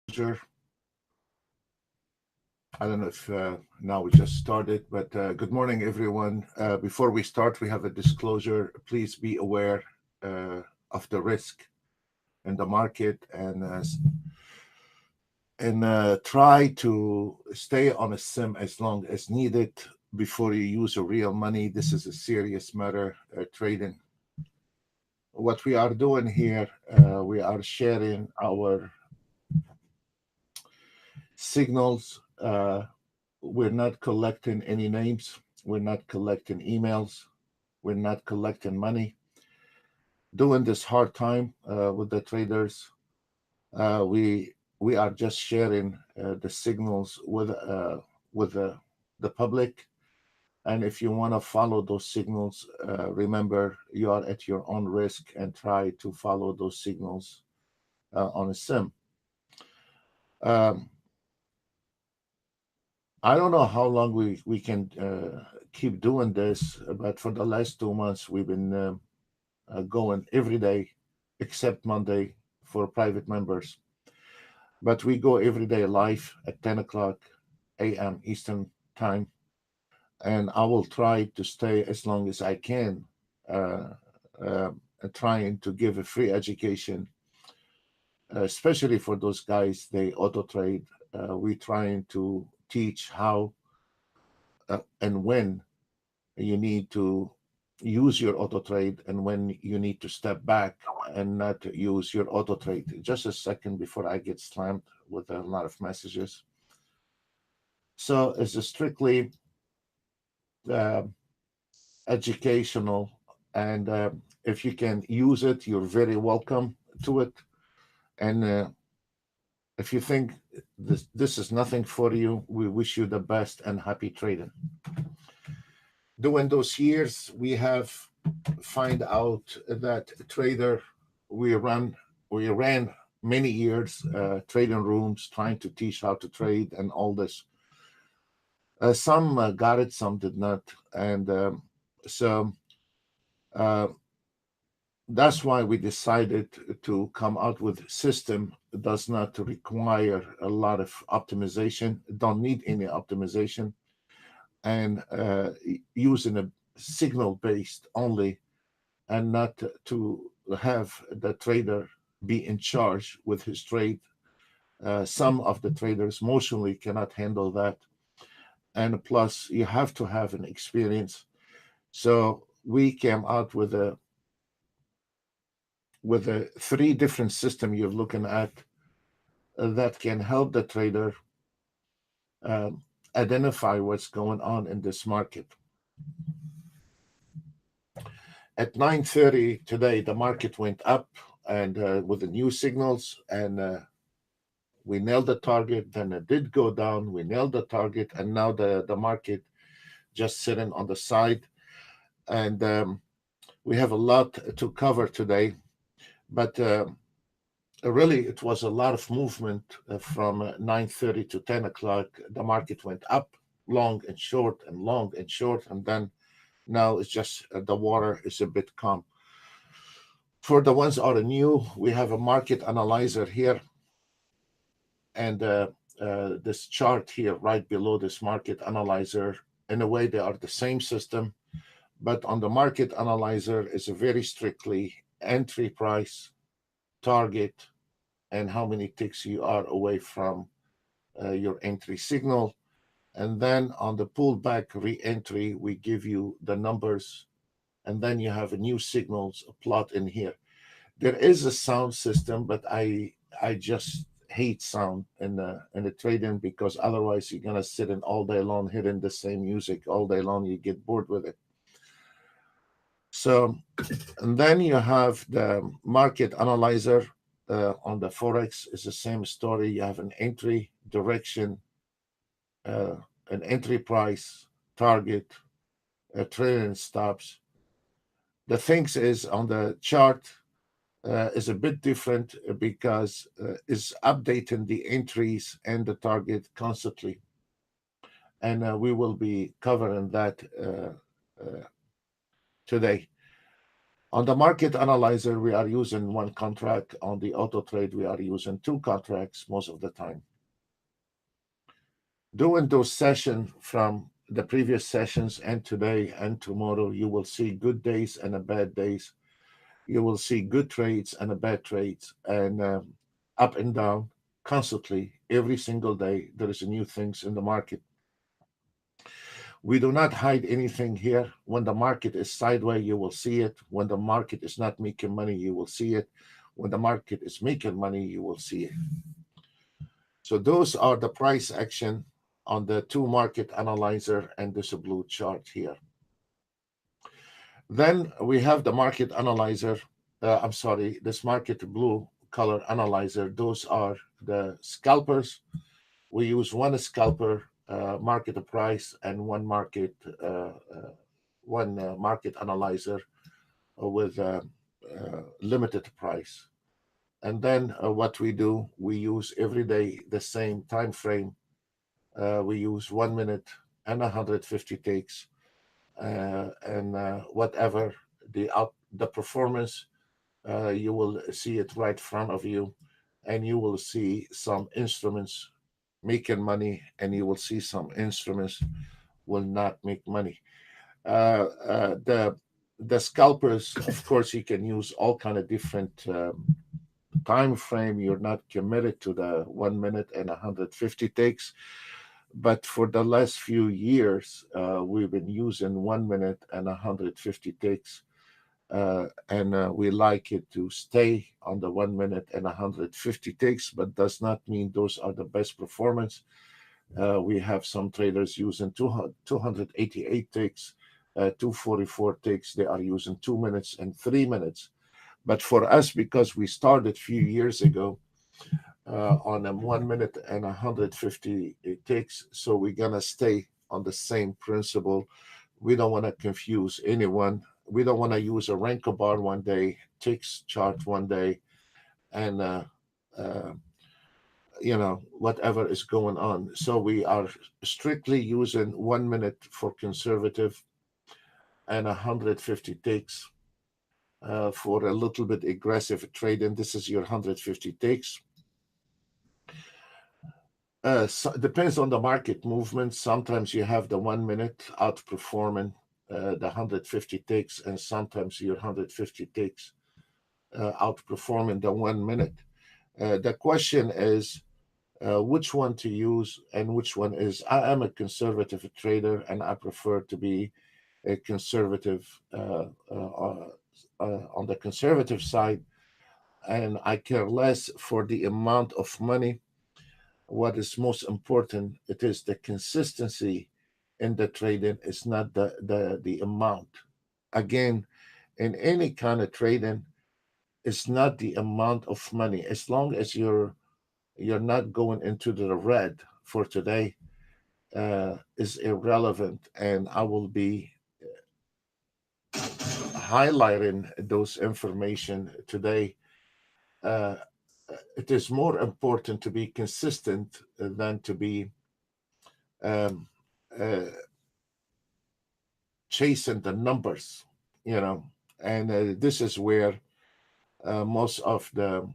disclosure. I don't know if now we just started, but good morning, everyone. Before we start, we have a disclosure. Please be aware of the risk in the market and try to stay on a sim as long as needed before you use your real money. This is a serious matter, trading. What we are doing here, we are sharing our signals. We're not collecting any names. We're not collecting emails. We're not collecting money. During this hard time with the traders, we are just sharing the signals with the public. And if you want to follow those signals, remember you are at your own risk and try to follow those signals on a sim. Um, I don't know how long we can keep doing this, but for the last 2 months, we've been going every day except Monday for private members. But we go every day live at 10 o'clock a.m. Eastern Time. And I will try to stay as long as I can, uh, uh, trying to give a free education, especially for those guys, they auto trade. We trying to teach how and when you need to use your auto trade and when you need to step back and not use your auto trade. Just a second before I get slammed with a lot of messages. So it's a strictly uh, educational, and if you can use it, you're very welcome to it. And if you think this is nothing for you, we wish you the best and happy trading. During those years, we have find out that trader we run we ran many years trading rooms trying to teach how to trade and all this. Some got it, some did not, and so uh, that's why we decided to come out with a system that does not require a lot of optimization, don't need any optimization, and using a signal based only, and not to have the trader be in charge with his trade. Some of the traders emotionally cannot handle that. And plus, you have to have an experience. So we came out with a three different system you're looking at that can help the trader um, identify what's going on in this market. At 9:30 today, the market went up and with the new signals, and we nailed the target. Then it did go down. We nailed the target, and now the market just sitting on the side. And we have a lot to cover today, but really it was a lot of movement from 9:30 to 10 o'clock. The market went up, long and short, and long and short, and then now it's just the water is a bit calm. For the ones that are new, we have a market analyzer here, and this chart here right below this market analyzer. In a way, they are the same system, but on the market analyzer is a very strictly entry price, target, and how many ticks you are away from your entry signal. And then on the pullback re-entry, we give you the numbers, and then you have a new signals plot in here. There is a sound system, but I just hate sound in the trading, because otherwise you're gonna sit in all day long hitting the same music all day long. You get bored with it. So, and then you have the market analyzer on the forex. Is the same story. You have an entry direction, uh, an entry price, target, trading stops. The things is on the chart is a bit different because it's updating the entries and the target constantly, and we will be covering that today. On the market analyzer, we are using one contract. On the auto trade, we are using two contracts most of the time. Doing those sessions from the previous sessions and today and tomorrow, you will see good days and a bad days. You will see good trades and a bad trades, and up and down constantly every single day. There is new things in the market. We do not hide anything here. When the market is sideways, you will see it. When the market is not making money, you will see it. When the market is making money, you will see it. So those are the price action on the two market analyzer and this blue chart here. Then we have the market analyzer. I'm sorry, this market blue color analyzer. Those are the scalpers. We use one scalper, market price, and one market analyzer with limited price. And then what we do, we use every day the same time frame. We use 1 minute and 150 takes, and whatever the performance, you will see it right in front of you, and you will see some instruments making money, and you will see some instruments will not make money. The scalpers, of course, you can use all kind of different time frame. You're not committed to the 1 minute and 150 takes. But for the last few years, we've been using 1 minute and 150 takes, and we like it to stay on the 1 minute and 150 takes, but does not mean those are the best performance. We have some traders using 288 takes, 244 takes. They are using 2 minutes and 3 minutes. But for us, because we started a few years ago on a 1 minute and 150 takes, so we're gonna stay on the same principle. We don't want to confuse anyone. We don't want to use a Renko bar one day, ticks chart one day, and uh, whatever is going on. So we are strictly using 1 minute for conservative and 150 takes for a little bit aggressive trading. This is your 150 takes. So depends on the market movement. Sometimes you have the 1 minute outperforming the 150 takes, and sometimes your 150 takes outperforming the 1 minute. The question is which one to use and which one is. I am a conservative trader, and I prefer to be a conservative on the conservative side, and I care less for the amount of money. What is most important, it is the consistency in the trading. It's not the amount. Again, in any kind of trading, it's not the amount of money. As long as you're not going into the red for today, is irrelevant, and I will be highlighting those information today. Uh, it is more important to be consistent than to be um, uh, chasing the numbers, and this is where most of the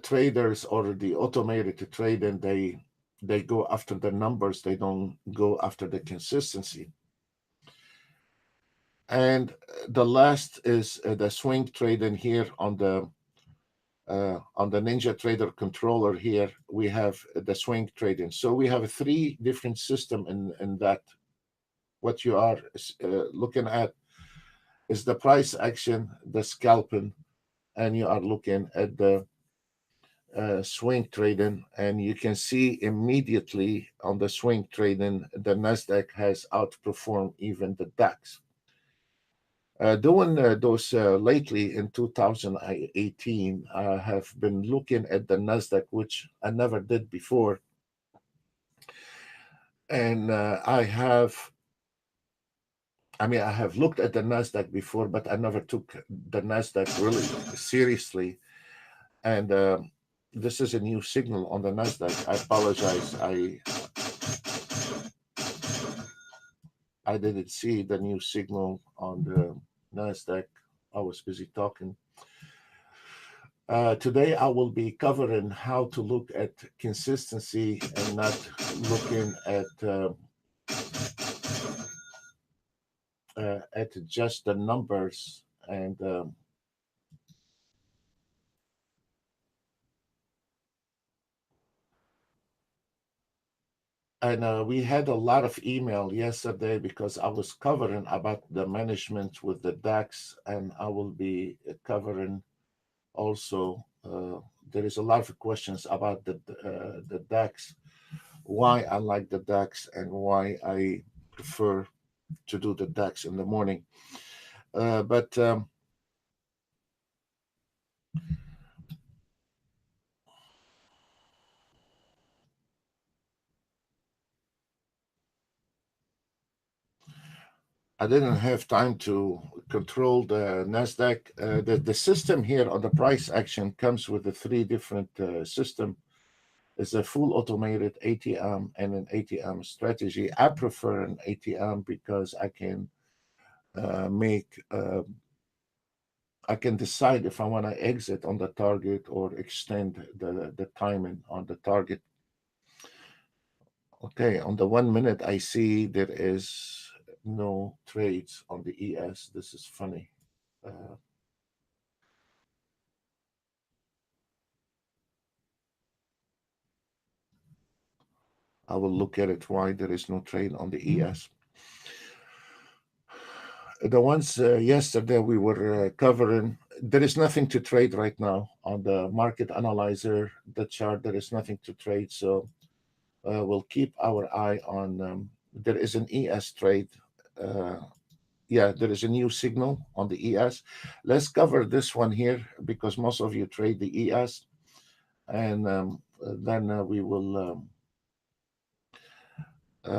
traders or the automated trading, they go after the numbers. They don't go after the consistency. And the last is the swing trading here on the Ninja Trader controller. Here we have the swing trading. So we have three different system in that. What you are looking at is the price action, the scalping, and you are looking at the swing trading, and you can see immediately on the swing trading, the Nasdaq has outperformed even the DAX. Doing those lately in 2018, I have been looking at the Nasdaq, which I never did before, and I have looked at the Nasdaq before, but I never took the Nasdaq really seriously. And this is a new signal on the Nasdaq. I apologize. I didn't see the new signal on the Nasdaq. I was busy talking. Today, I will be covering how to look at consistency and not looking at just the numbers. And we had a lot of email yesterday because I was covering about the management with the DAX, and I will be covering also. There is a lot of questions about the DAX, why I like the DAX, and why I prefer to do the DAX in the morning. But I didn't have time to control the Nasdaq. The system here on the price action comes with the three different system. It's a full automated ATM and an ATM strategy. I prefer an ATM because make I can decide if I want to exit on the target or extend the timing on the target. Okay, on the 1 minute, I see there is no trades on the ES. This is funny. Uh, I will look at it why there is no trade on the ES. The ones yesterday we were covering, there is nothing to trade right now on the market analyzer, the chart. There is nothing to trade. So we'll keep our eye on. There is an ES trade. Uh, yeah, there is a new signal on the ES. Let's cover this one here because most of you trade the ES, and then we will.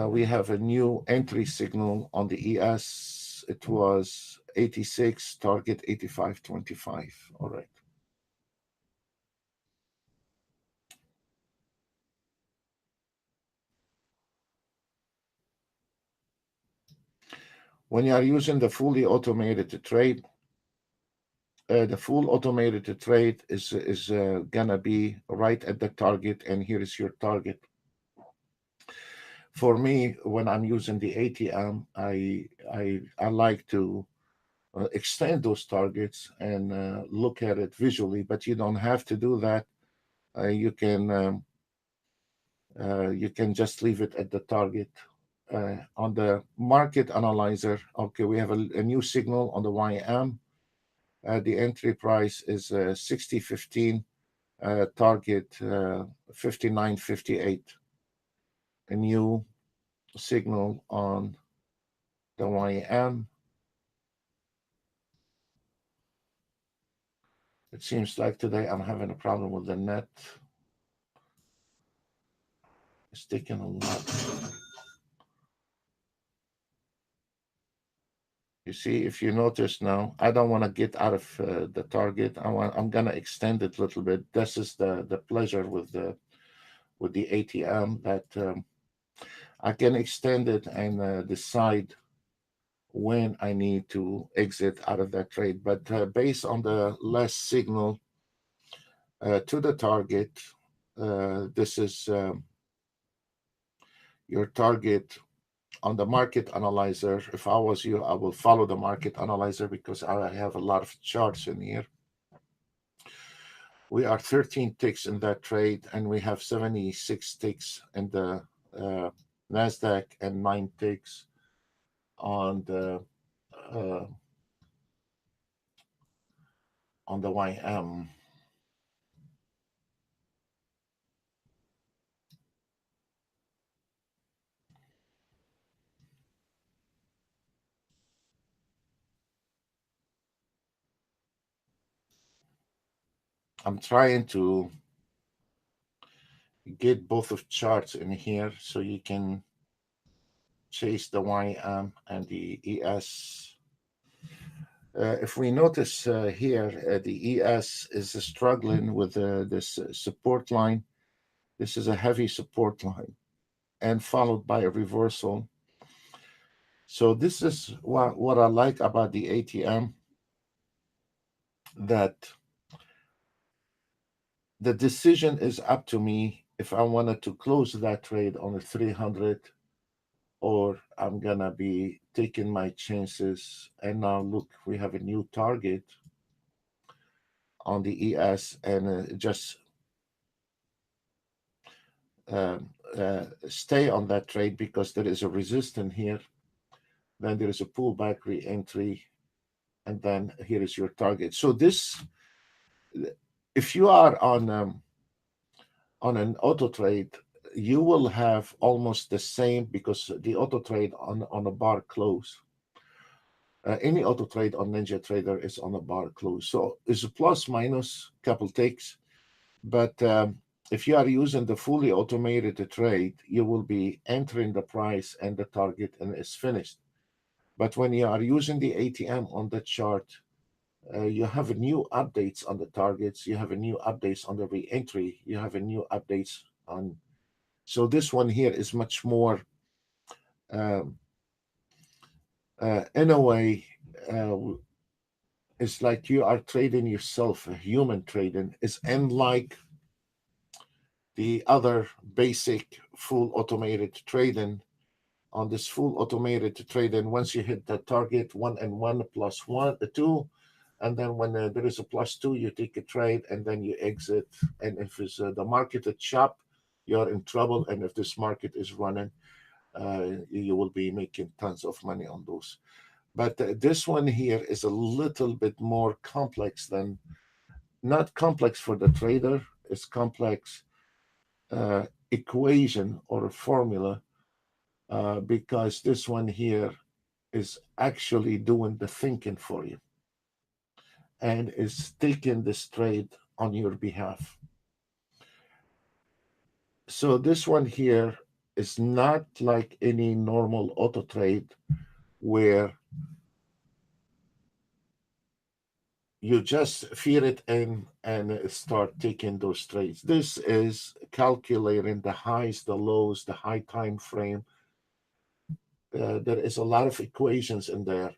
We have a new entry signal on the ES. It was 86, target 85.25. All right. When you are using the fully automated trade, the full automated trade is gonna be right at the target, and here is your target. For me, when I'm using the ATM, I like to extend those targets and look at it visually, but you don't have to do that. You can just leave it at the target. On the market analyzer, okay, we have a new signal on the YM. The entry price is 60.15, target 59.58. A new signal on the YM. It seems like today I'm having a problem with the net. It's taking a lot. You see, if you notice now, I don't want to get out of the target. I'm gonna extend it a little bit. This is the pleasure with the ATM that I can extend it and decide when I need to exit out of that trade. But based on the last signal to the target, this is your target on the market analyzer. If I was you, I will follow the market analyzer because I have a lot of charts in here. We are 13 ticks in that trade, and we have 76 ticks in the uh, Nasdaq and 9 ticks uh, on the YM. I'm trying to get both of charts in here so you can chase the YM and the ES. If we notice here, the ES is struggling with this support line. This is a heavy support line, and followed by a reversal. So this is what I like about the ATM, that the decision is up to me if I wanted to close that trade on a 300, or I'm gonna be taking my chances. And now look, we have a new target on the ES, and just stay on that trade because there is a resistance here. Then there is a pullback re-entry, and then here is your target. So this, if you are on an auto trade, you will have almost the same, because the auto trade on a bar close. Any auto trade on Ninja Trader is on a bar close. So it's a plus minus couple ticks. But if you are using the fully automated trade, you will be entering the price and the target, and it's finished. But when you are using the ATM on the chart, you have a new updates on the targets, you have a new updates on the re-entry, you have a new updates on. So this one here is much more, um, in a way, uh, it's like you are trading yourself. A human trading is unlike the other basic full automated trading. On this full automated trading, once you hit the target, 1 and 1 plus 1 2, and then when there is a +2, you take a trade and then you exit. And if it's the market at chop, you're in trouble. And if this market is running, you will be making tons of money on those. But this one here is a little bit more complex than, not complex for the trader, it's complex equation or a formula, because this one here is actually doing the thinking for you and is taking this trade on your behalf. So this one here is not like any normal auto trade where you just feed it in and start taking those trades. This is calculating the highs, the lows, the high time frame. There is a lot of equations in there,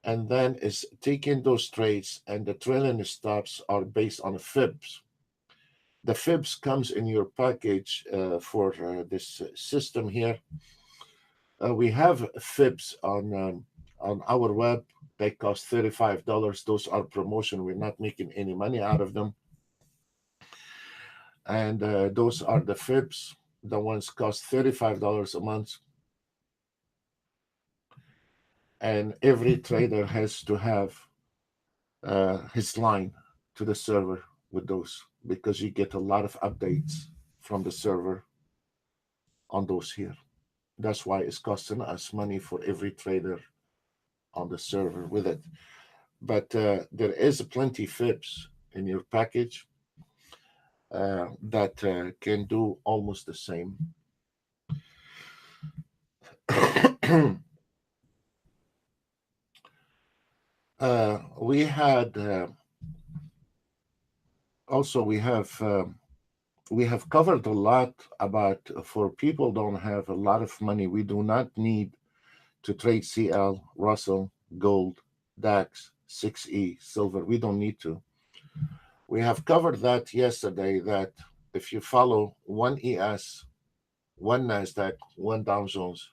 and then is taking those trades, and the trailing stops are based on fibs. The fibs comes in your package for this system here. We have fibs on our web. They cost $35. Those are promotion. We're not making any money out of them. And those are the fibs. The ones cost $35 a month. And every trader has to have his line to the server with those, because you get a lot of updates from the server on those here. That's why it's costing us money for every trader on the server with it. But there is plenty fibs in your package that can do almost the same. We had also we have covered a lot about, for people don't have a lot of money. We do not need to trade CL, Russell, gold, DAX, 6E, silver. We don't need to. We have covered that yesterday, that if you follow one ES, one NASDAQ, one Dow Jones,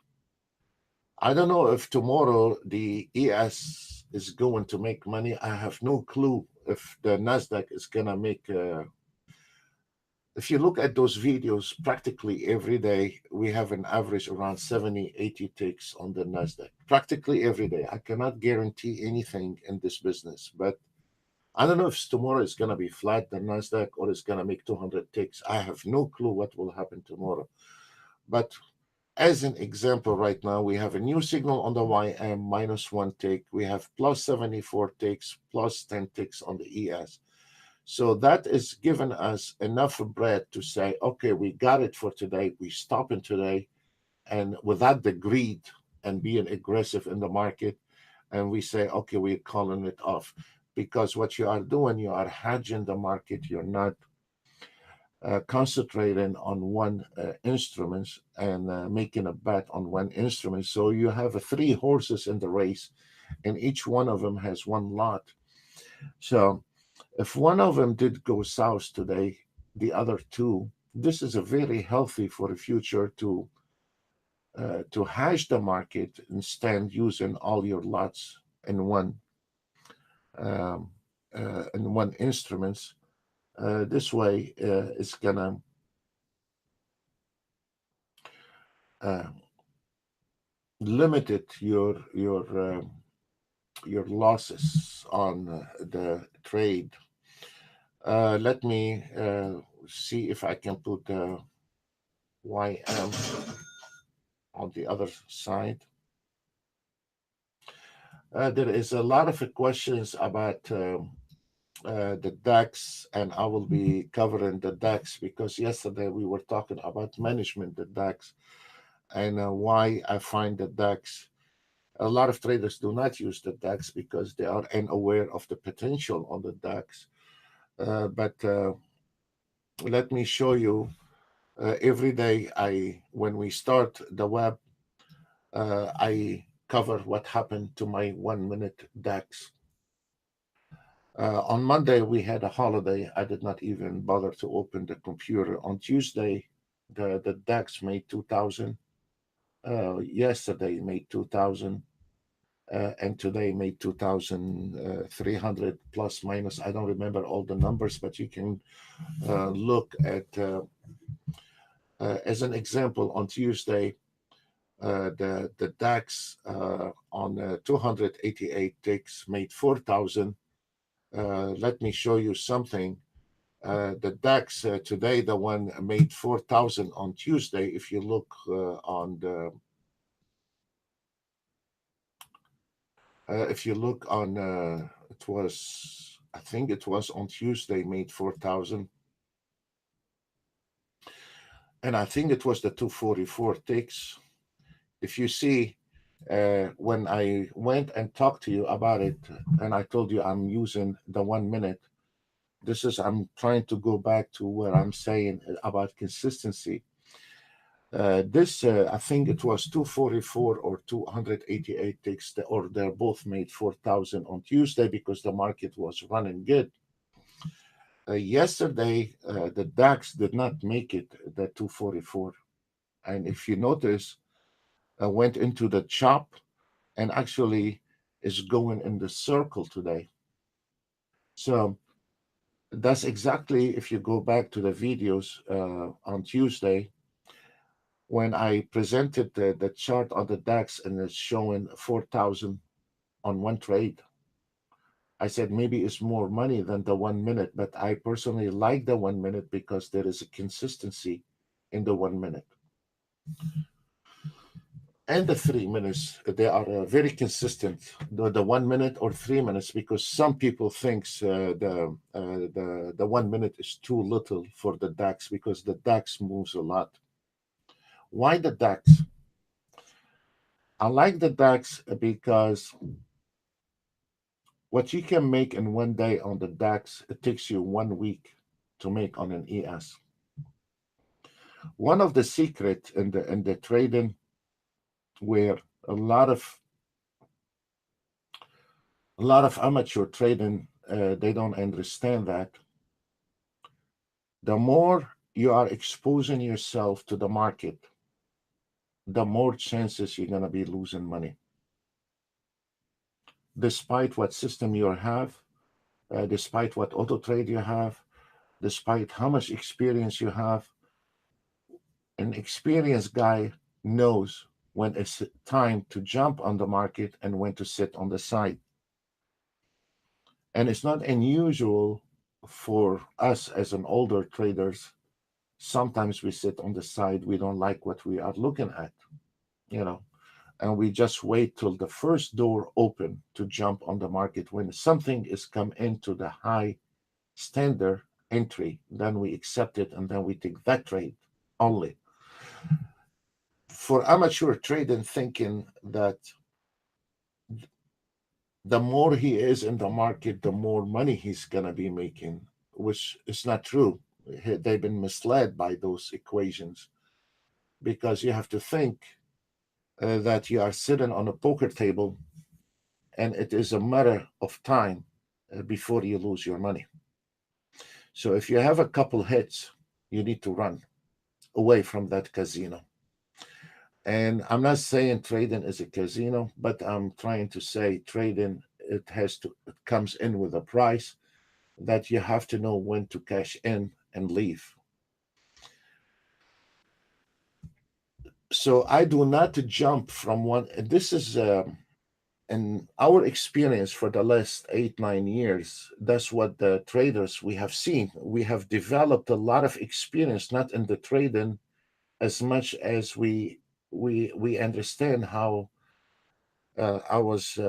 I don't know if tomorrow the ES is going to make money. I have no clue if the NASDAQ is going to make. If you look at those videos, practically every day, we have an average around 70, 80 ticks on the NASDAQ. Practically every day. I cannot guarantee anything in this business, but I don't know if tomorrow is going to be flat, the NASDAQ, or it's going to make 200 ticks. I have no clue what will happen tomorrow. But as an example, right now, we have a new signal on the YM, -1 tick. We have plus 74 ticks, plus 10 ticks on the ES. So that is giving us enough bread to say, okay, we got it for today. We stop in today, and without the greed and being aggressive in the market, and we say, okay, we're calling it off. Because what you are doing, you are hedging the market. You're not concentrating on one instrument and making a bet on one instrument. So you have three horses in the race, and each one of them has one lot. So if one of them did go south today, the other two, this is a very healthy for the future to hash the market instead using all your lots um, in one instruments. This way, it's gonna uh, limit your losses on the trade. Let me see if I can put the YM on the other side. There is a lot of questions about the DAX, and I will be covering the DAX because yesterday we were talking about management, the DAX, and why I find the DAX. A lot of traders do not use the DAX because they are unaware of the potential on the DAX. But let me show you. Every day, when we start the web, I cover what happened to my 1 minute DAX. On Monday, we had a holiday. I did not even bother to open the computer. On Tuesday, the DAX made 2,000. Yesterday made 2,000. And today made 2,300 plus minus. I don't remember all the numbers, but you can look at, as an example, on Tuesday, the DAX on 288 ticks made 4,000. Let me show you something. The DAX today, the one made 4,000 on Tuesday. If you look it was, I think it was on Tuesday, made 4,000. And I think it was the 244 ticks. If you see, when I went and talked to you about it, and I told you I'm using the 1 minute, I'm trying to go back to where I'm saying about consistency. I think it was 244 or 288 ticks, or they're both made 4,000 on Tuesday because the market was running good. Yesterday, the DAX did not make it, the 244. And if you notice, went into the chop and actually is going in the circle today. So that's exactly, if you go back to the videos on Tuesday, when I presented the chart on the DAX and it's showing 4,000 on one trade. I said maybe it's more money than the 1 minute, but I personally like the 1 minute because there is a consistency in the 1 minute. And the 3 minutes, they are very consistent. The 1 minute or 3 minutes, because some people thinks the 1 minute is too little for the DAX because the DAX moves a lot. Why the DAX? I like the DAX because what you can make in 1 day on the DAX, it takes you 1 week to make on an ES. One of the secret in the trading, where a lot of amateur trading, they don't understand that. The more you are exposing yourself to the market, the more chances you're going to be losing money. Despite what system you have, despite what auto trade you have, despite how much experience you have, an experienced guy knows when it's time to jump on the market and when to sit on the side. And it's not unusual for us as an older traders. Sometimes we sit on the side, we don't like what we are looking at, and we just wait till the first door open to jump on the market. When something is come into the high standard entry, then we accept it and then we take that trade only. For amateur trading, thinking that the more he is in the market, the more money he's going to be making, which is not true. they've been misled by those equations, because you have to think that you are sitting on a poker table, and it is a matter of time before you lose your money. So if you have a couple hits, you need to run away from that casino. And I'm not saying trading is a casino, but I'm trying to say trading, it comes in with a price that you have to know when to cash in and leave. So I do not jump from one. This is in our experience for the last 8 9 years. That's what the traders we have seen. We have developed a lot of experience, not in the trading as much as we understand how. I was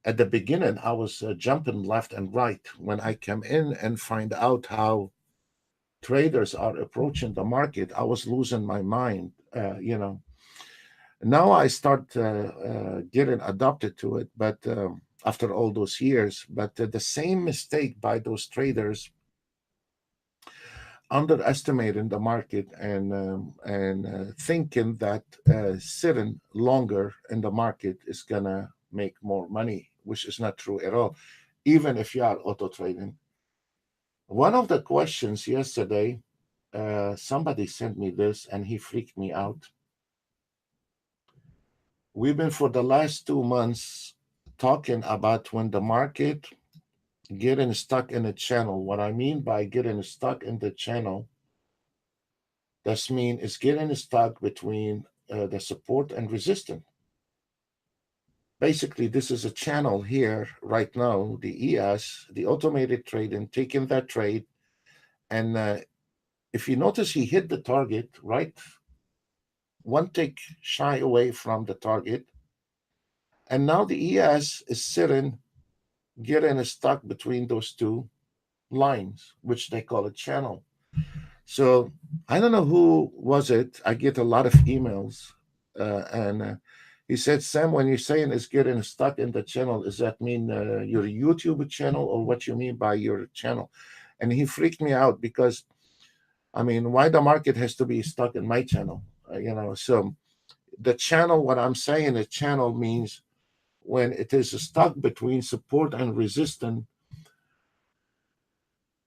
at the beginning. I was jumping left and right when I came in and find out how traders are approaching the market. I was losing my mind. Now I start getting adopted to it, but after all those years. But the same mistake by those traders, underestimating the market and thinking that sitting longer in the market is gonna make more money, which is not true at all. Even if you are auto trading. One of the questions yesterday, somebody sent me this and he freaked me out. We've been for the last 2 months talking about when the market getting stuck in a channel. What I mean by getting stuck in the channel, that's mean it's getting stuck between the support and resistance. Basically, this is a channel here right now, the ES, the automated trading, taking that trade. And if you notice, he hit the target, right? One tick shy away from the target. And now the ES is sitting, getting stuck between those two lines, which they call a channel. So I don't know who was it. I get a lot of emails, and he said, "Sam, when you're saying it's getting stuck in the channel, does that mean your YouTube channel, or what you mean by your channel?" And he freaked me out because, I mean, why the market has to be stuck in my channel? So the channel, what I'm saying, a channel means when it is stuck between support and resistance.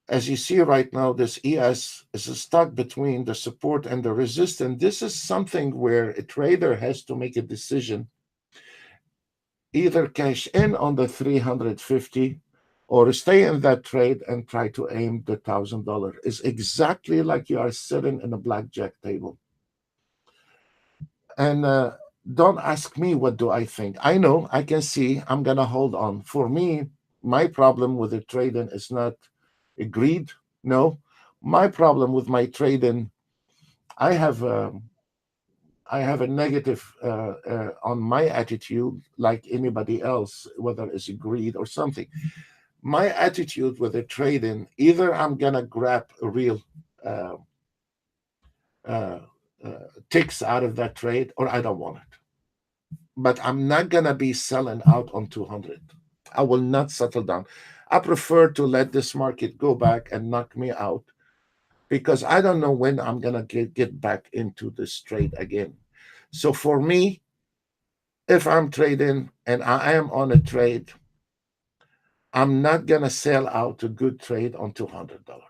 As you see right now, this ES is stuck between the support and the resistance. This is something where a trader has to make a decision, either cash in on the 350 or stay in that trade and try to aim the $1,000. It's exactly like you are sitting in a blackjack table. And don't ask me what do I think. I know, I can see, I'm going to hold on. For me, my problem with the trading is not greed. No, my problem with my trading, I have I have a negative on my attitude, like anybody else, whether it's greed or something. My attitude with the trading, either I'm gonna grab a real uh, uh, ticks out of that trade, or I don't want it. But I'm not gonna be selling out on 200. I will not settle down. I prefer to let this market go back and knock me out, because I don't know when I'm gonna get back into this trade again. So for me, if I'm trading and I am on a trade, I'm not gonna sell out a good trade on $200.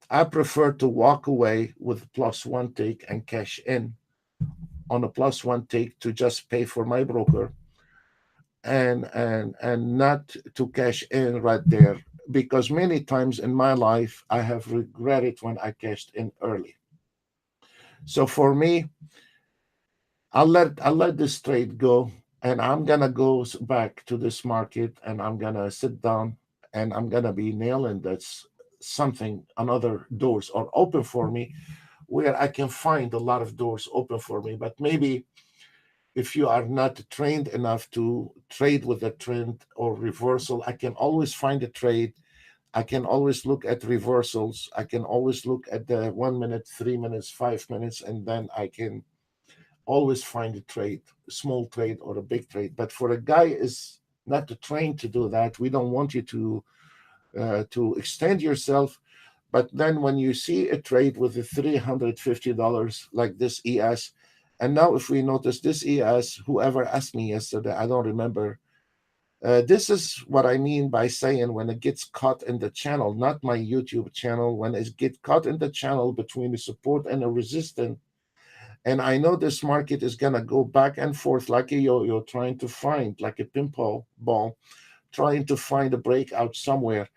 I prefer to walk away with plus one take and cash in on a plus one take to just pay for my broker, and not to cash in right there, because many times in my life I have regretted when I cashed in early. So for me, I'll let this trade go, and I'm gonna go back to this market, and I'm gonna sit down, and I'm gonna be nailing that's something, another doors are open for me, where I can find a lot of doors open for me. But maybe if you are not trained enough to trade with a trend or reversal, I can always find a trade. I can always look at reversals. I can always look at the 1 minute, 3 minutes, 5 minutes, and then I can always find a trade, a small trade or a big trade. But for a guy is not trained to do that, we don't want you to extend yourself. But then when you see a trade with the $350 like this ES, and now if we notice this ES, whoever asked me yesterday, I don't remember. This is what I mean by saying when it gets caught in the channel, not my YouTube channel, when it gets caught in the channel between the support and the resistance. And I know this market is going to go back and forth like a yo-yo, trying to find, like a pinball ball, trying to find a breakout somewhere.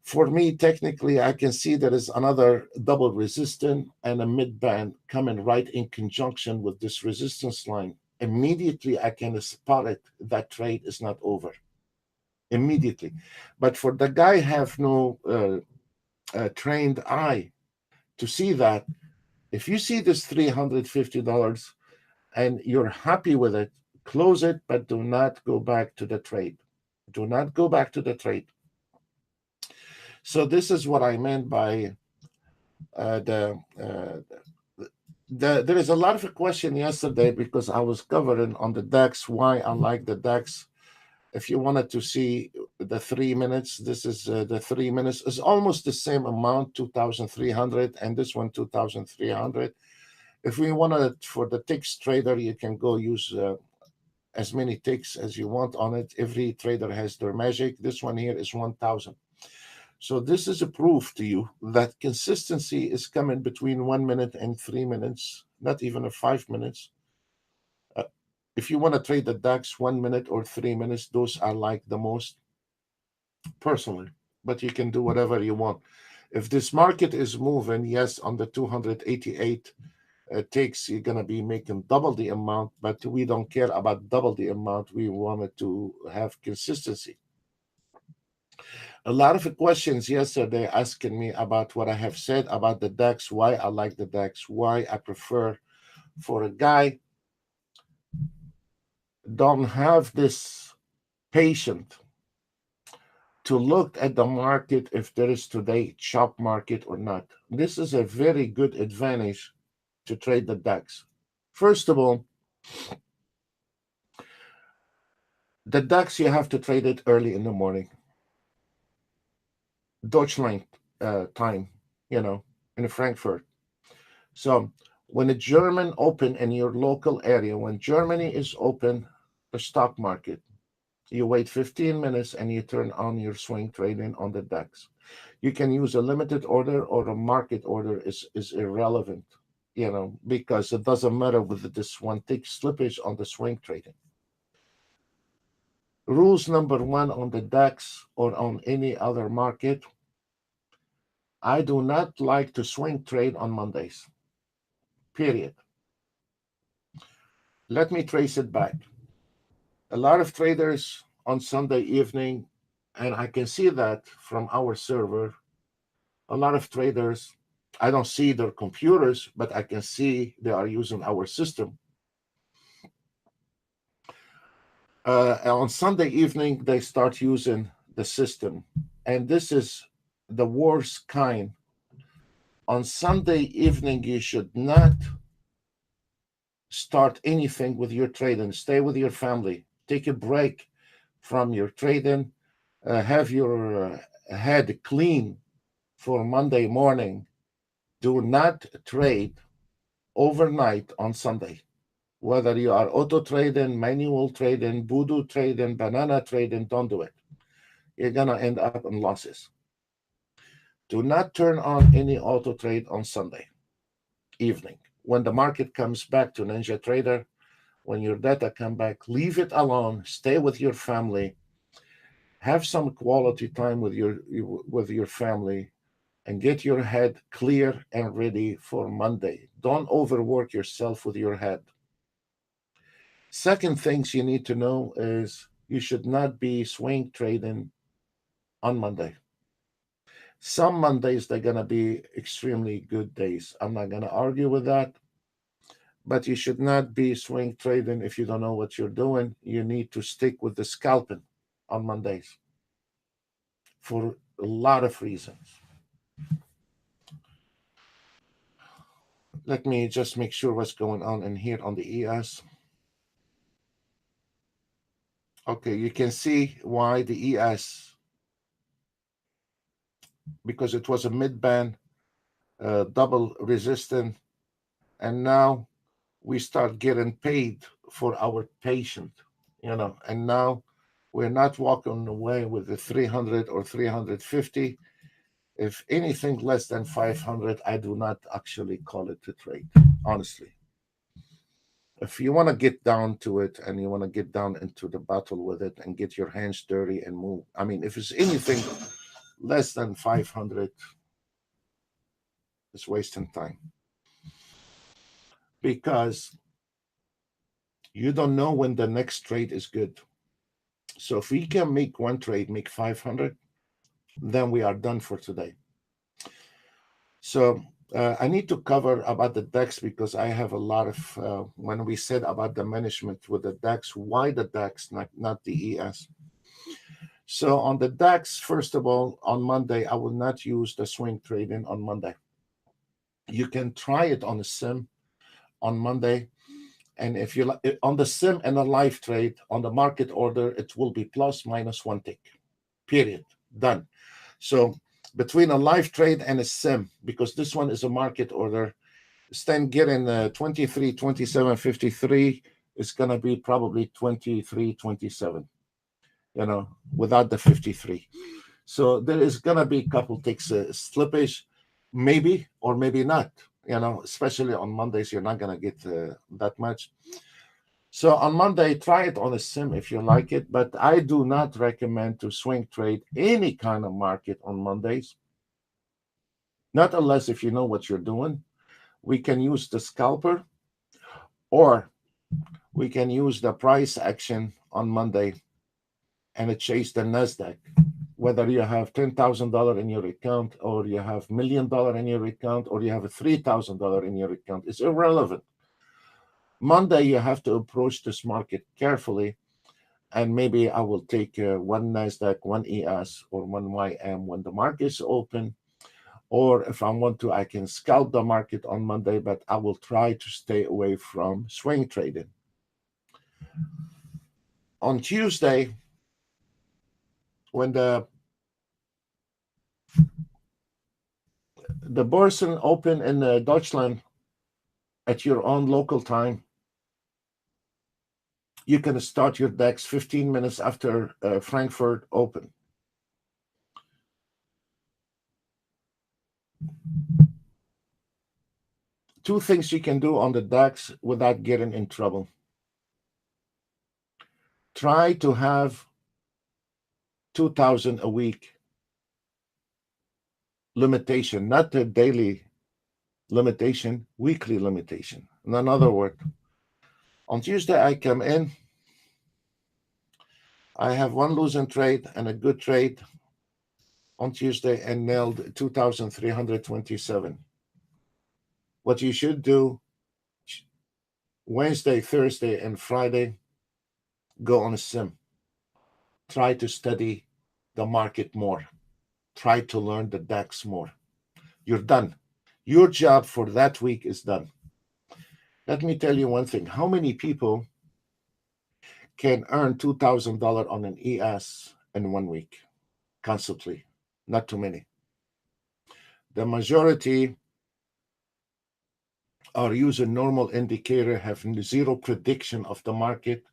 For me, technically, I can see there is another double resistance and a mid band coming right in conjunction with this resistance line. Immediately, I can spot it. That trade is not over. Immediately. But for the guy have no trained eye to see that, if you see this $350 and you're happy with it, close it, but do not go back to the trade. Do not go back to the trade. So this is what I meant by there is a lot of a question yesterday because I was covering on the DAX why I like the DAX. If you wanted to see the 3 minutes, this is the 3 minutes is almost the same amount, 2,300, and this one 2,300. If we wanted for the ticks trader, you can go use as many ticks as you want on it. Every trader has their magic. This one here is 1,000. So this is a proof to you that consistency is coming between 1 minute and 3 minutes, not even a 5 minutes. If you want to trade the DAX 1 minute or 3 minutes, those are like the most personally, but you can do whatever you want. If this market is moving, yes, on the 288 ticks, you're going to be making double the amount, but we don't care about double the amount. We wanted to have consistency. A lot of questions yesterday asking me about what I have said about the DAX, why I like the DAX, why I prefer for a guy don't have this patient to look at the market if there is today chop market or not. This is a very good advantage to trade the DAX. First of all, the DAX, you have to trade it early in the morning. Deutschland time, in Frankfurt. So when a German open in your local area, when Germany is open, the stock market, you wait 15 minutes and you turn on your swing trading on the DAX. You can use a limited order or a market order is irrelevant, because it doesn't matter with this one tick slippage on the swing trading. Rules number one on the DAX or on any other market, I do not like to swing trade on Mondays. Period. Let me trace it back. A lot of traders on Sunday evening, and I can see that from our server, a lot of traders, I don't see their computers, but I can see they are using our system. On Sunday evening, they start using the system. And this is the worst kind. On Sunday evening, you should not start anything with your trading. Stay with your family. Take a break from your trading. Have your head clean for Monday morning. Do not trade overnight on Sunday. Whether you are auto trading, manual trading, voodoo trading, banana trading, don't do it. You're going to end up in losses. Do not turn on any auto trade on Sunday evening. When the market comes back to Ninja Trader, when your data come back, leave it alone. Stay with your family. Have some quality time with your family and get your head clear and ready for Monday. Don't overwork yourself with your head. Second things you need to know is you should not be swing trading on Monday. Some Mondays, they're going to be extremely good days. I'm not going to argue with that. But you should not be swing trading if you don't know what you're doing. You need to stick with the scalping on Mondays for a lot of reasons. Let me just make sure what's going on in here on the ES. Okay, you can see why the ES because it was a mid-band, double resistant, and now we start getting paid for our patient, and now we're not walking away with the 300 or 350. If anything less than 500, I do not actually call it a trade, honestly. If you want to get down to it and you want to get down into the battle with it and get your hands dirty and move, I mean, if it's anything less than 500, it's wasting time, because you don't know when the next trade is good. So if we can make one trade make 500, then we are done for today. So I need to cover about the DEX, because I have a lot of, when we said about the management with the DEX, why the DEX, not the ES. So on the DEX, first of all, on Monday, I will not use the swing trading on Monday. You can try it on a sim on Monday. And if you on the sim and a live trade on the market order, it will be plus minus one tick, period, done. So between a live trade and a sim, because this one is a market order, stand getting 23, 27, 53 is going to be probably 23, 27, without the 53. So there is going to be a couple ticks slippage, maybe or maybe not, especially on Mondays, you're not going to get that much. So on Monday, try it on a sim if you like it, but I do not recommend to swing trade any kind of market on Mondays. Not unless if you know what you're doing. We can use the scalper, or we can use the price action on Monday and chase the NASDAQ. Whether you have $10,000 in your account, or you have $1 million in your account, or you have $3,000 in your account, it's irrelevant. Monday, you have to approach this market carefully, and maybe I will take one NASDAQ, one ES, or one YM when the market is open. Or if I want to, I can scalp the market on Monday, but I will try to stay away from swing trading. On Tuesday, when the Börsen open in Deutschland at your own local time, you can start your DEX 15 minutes after Frankfurt open. Two things you can do on the DEX without getting in trouble. Try to have 2,000 a week limitation, not the daily limitation, weekly limitation. In another word, on Tuesday, I come in, I have one losing trade and a good trade on Tuesday, and nailed 2,327. What you should do Wednesday, Thursday, and Friday, go on a sim. Try to study the market more. Try to learn the DAX more. You're done. Your job for that week is done. Let me tell you one thing. How many people can earn $2,000 on an ES in 1 week constantly? Not too many. The majority are using normal indicator, have zero prediction of the market,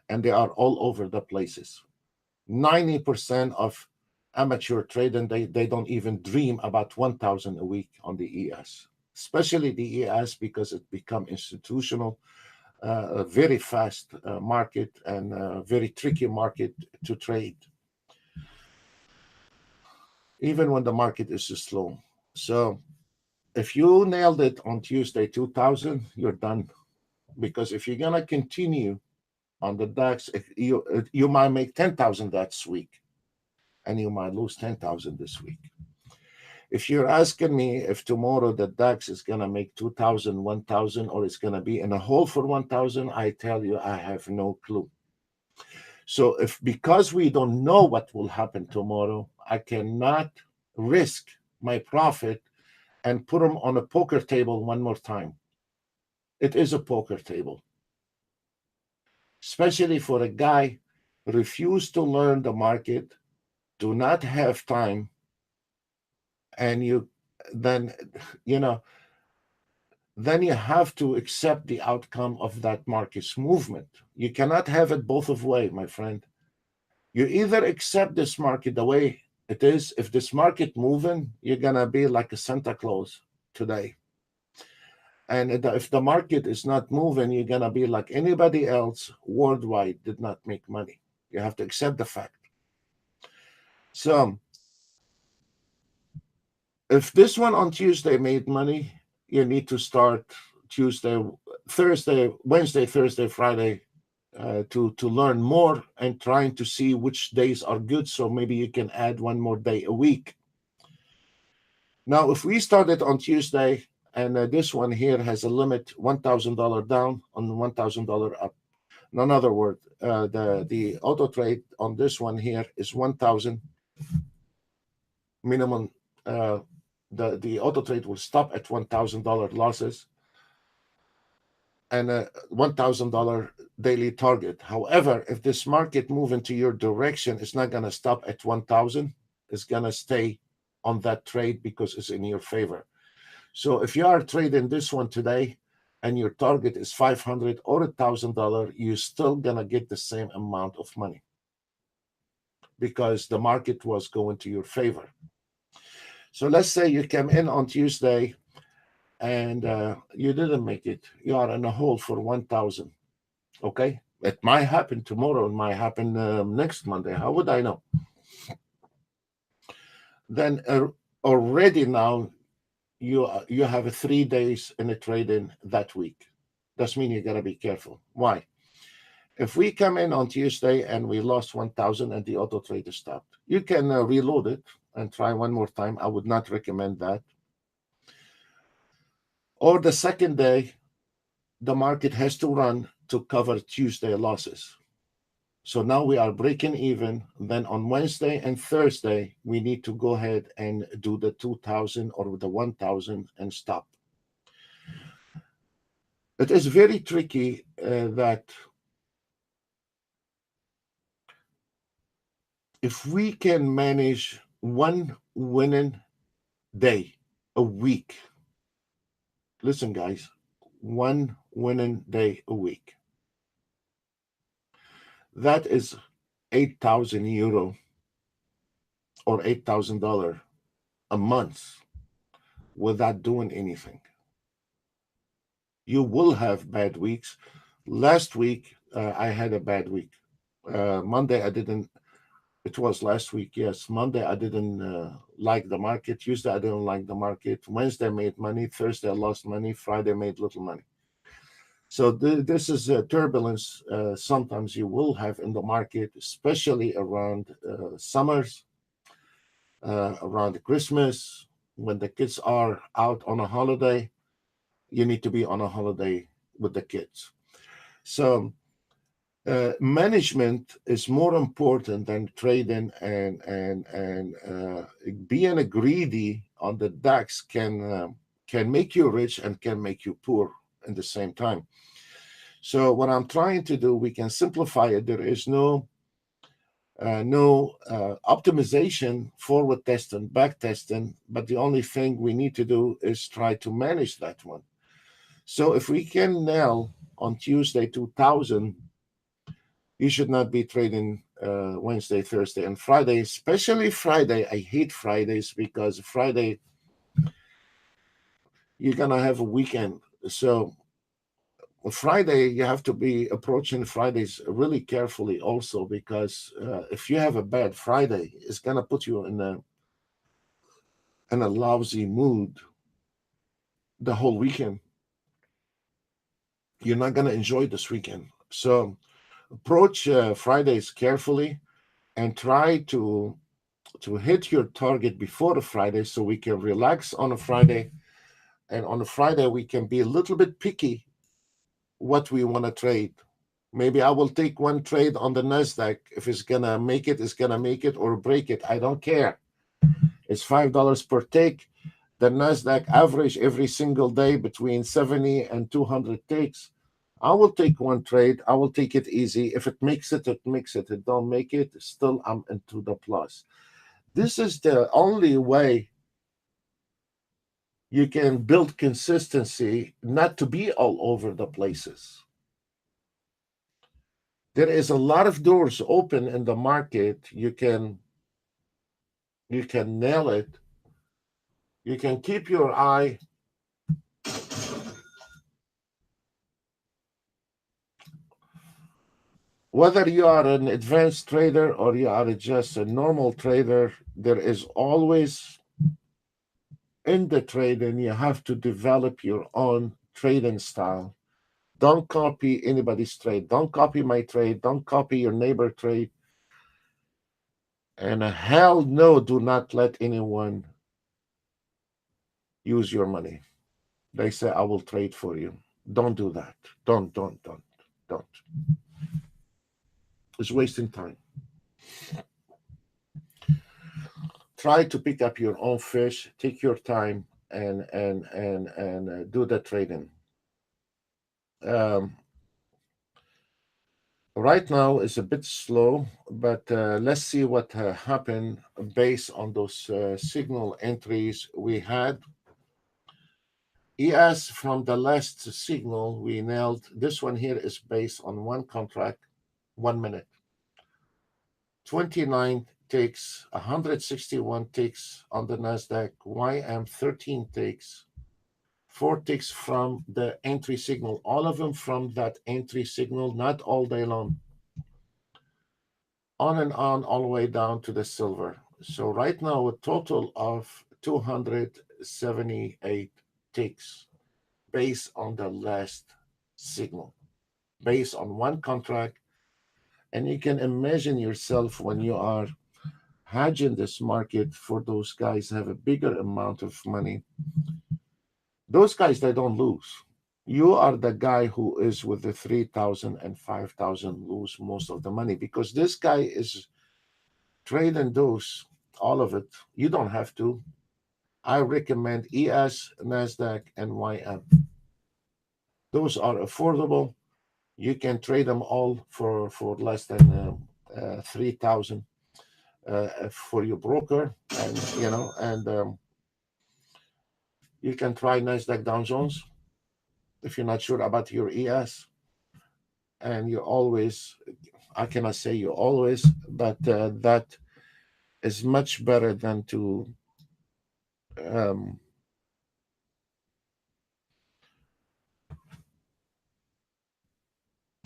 and they are all over the places. 90% of amateur trading, they don't even dream about 1,000 a week on the ES, especially the ES, because it become institutional, a very fast market, and a very tricky market to trade, even when the market is slow. So if you nailed it on Tuesday 2,000, you're done. Because if you're gonna continue on the DAX, you might make 10,000 that week, and you might lose 10,000 this week. If you're asking me if tomorrow the DAX is gonna make 2,000, 1,000, or it's gonna be in a hole for 1,000, I tell you, I have no clue. So because we don't know what will happen tomorrow, I cannot risk my profit and put them on a poker table one more time. It is a poker table, especially for a guy who refused to learn the market, do not have time, and then you know then you have to accept the outcome of that market's movement. You cannot have it both of way, my friend. You either accept this market the way it is. If this market moving, you're gonna be like a Santa Claus today. And if the market is not moving, you're gonna be like anybody else worldwide did not make money. You have to accept the fact. So if this one on Tuesday made money, you need to start Tuesday, Thursday, Wednesday, Thursday, Friday, to learn more and trying to see which days are good. So maybe you can add one more day a week. Now, if we started on Tuesday and this one here has a limit $1,000 down on $1,000 up. In other words, the auto trade on this one here is 1,000 minimum. Uh, the auto trade will stop at $1,000 losses and a $1,000 daily target. However, if this market move into your direction, it's not going to stop at 1,000. It's going to stay on that trade because it's in your favor. So if you are trading this one today and your target is $500 or $1,000, you're still going to get the same amount of money because the market was going to your favor. So let's say you came in on Tuesday and you didn't make it. You are in a hole for 1,000. Okay, it might happen tomorrow. It might happen next Monday. How would I know? Then already now you have 3 days in a trading that week. That's mean you gotta be careful. Why? If we come in on Tuesday and we lost 1,000 and the auto trader stopped, you can reload it and try one more time. I would not recommend that. Or the second day, the market has to run to cover Tuesday losses. So now we are breaking even. Then on Wednesday and Thursday, we need to go ahead and do the 2,000 or the 1,000 and stop. It is very tricky that if we can manage one winning day a week, listen, guys, one winning day a week, that is 8,000 euro or $8,000 a month without doing anything. You will have bad weeks. Last week, I had a bad week. Monday, I didn't. It was last week, yes. Monday, I didn't like the market. Tuesday, I didn't like the market. Wednesday, I made money. Thursday, I lost money. Friday, I made little money. So this is a turbulence sometimes you will have in the market, especially around summers, around Christmas, when the kids are out on a holiday. You need to be on a holiday with the kids. So management is more important than trading, and being a greedy on the DAX can make you rich and can make you poor at the same time. So what I'm trying to do, we can simplify it. There is no optimization, forward testing, back testing, but the only thing we need to do is try to manage that one. So if we can nail on Tuesday 2,000, you should not be trading Wednesday, Thursday, and Friday, especially Friday. I hate Fridays because Friday, you're going to have a weekend. So Friday, you have to be approaching Fridays really carefully also because if you have a bad Friday, it's going to put you in a lousy mood the whole weekend. You're not going to enjoy this weekend. So approach Fridays carefully and try to hit your target before the Friday so we can relax on a Friday. And on a Friday, we can be a little bit picky what we want to trade. Maybe I will take one trade on the NASDAQ. If it's going to make it, it's going to make it or break it. I don't care. It's $5 per take. The NASDAQ average every single day between 70 and 200 takes. I will take one trade. I will take it easy. If it makes it, it makes it. It don't make it, still I'm into the plus. This is the only way You can build consistency, not to be all over the places. There is a lot of doors open in the market. You can nail it. You can keep your eye. Whether you are an advanced trader or you are just a normal trader, there is always in the trading, you have to develop your own trading style. Don't copy anybody's trade. Don't copy my trade. Don't copy your neighbor trade. And hell no, do not let anyone use your money. They say, I will trade for you. Don't do that. Don't. It's wasting time. Try to pick up your own fish. Take your time and do the trading. Um, right now is a bit slow, but let's see what happened based on those signal entries we had. ES from the last signal we nailed. This one here is based on one contract, 1 minute. 29 ticks, 161 ticks on the NASDAQ, YM 13 ticks, 4 ticks from the entry signal, all of them from that entry signal, not all day long. On and on, all the way down to the silver. So right now, a total of 278 ticks based on the last signal, based on one contract. And you can imagine yourself when you are hedging this market for those guys have a bigger amount of money. Those guys, they don't lose. You are the guy who is with the 3,000 and 5,000 lose most of the money because this guy is trading those, all of it. You don't have to. I recommend ES, NASDAQ, and YM. Those are affordable. You can trade them all for less than 3,000 for your broker, and you can try NASDAQ Dow Jones if you're not sure about your ES. And you always, I cannot say you always, but that is much better than to um,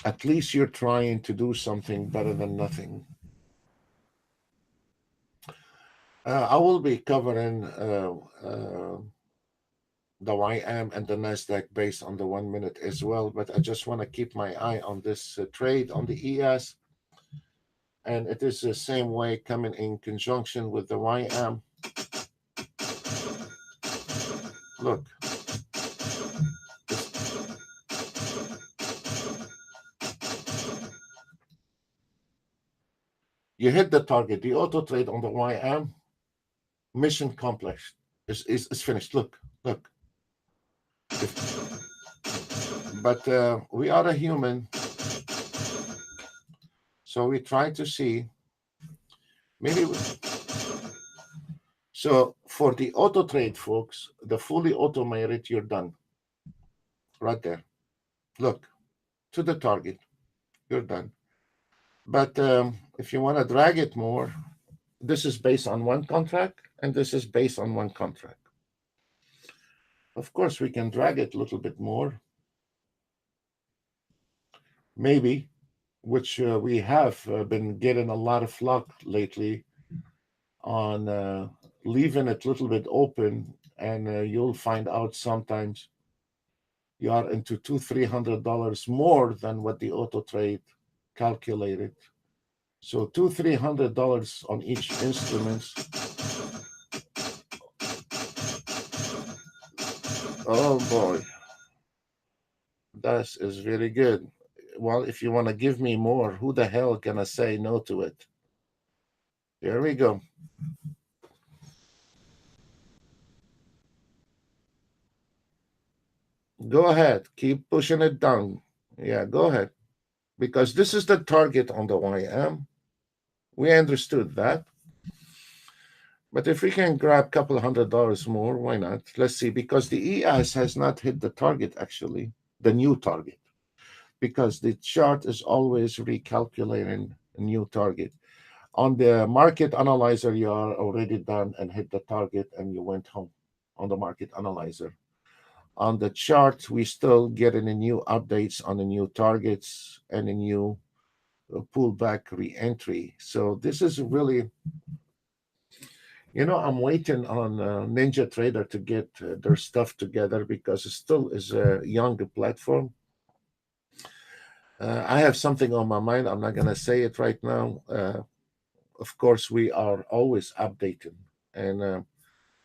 at least you're trying to do something better than nothing. I will be covering the YM and the NASDAQ based on the 1 minute as well, but I just want to keep my eye on this trade on the ES. And it is the same way coming in conjunction with the YM. Look. You hit the target. The auto trade on the YM, mission accomplished. Is finished. Look. But we are a human, so we try to see. Maybe. So for the auto trade, folks, the fully automated, you're done. Right there. Look to the target. You're done. But if you want to drag it more, this is based on one contract, and this is based on one contract. Of course, we can drag it a little bit more. Maybe, which we have been getting a lot of luck lately on leaving it a little bit open, and you'll find out sometimes you are into $200-300 more than what the auto trade calculated. So $200-300 on each instrument. Oh boy, that is very good. Well, if you want to give me more, who the hell can I say no to it? There we go. Go ahead. Keep pushing it down. Yeah, go ahead. Because this is the target on the YM. We understood that. But if we can grab a couple $100 more, why not? Let's see, because the ES has not hit the target actually, the new target, because the chart is always recalculating a new target. On the market analyzer, you are already done and hit the target and you went home on the market analyzer. On the chart, we still getting a new updates on the new targets and a new pullback re-entry. So this is really, I'm waiting on Ninja Trader to get their stuff together because it still is a young platform. I have something on my mind. I'm not going to say it right now. Of course, we are always updating. And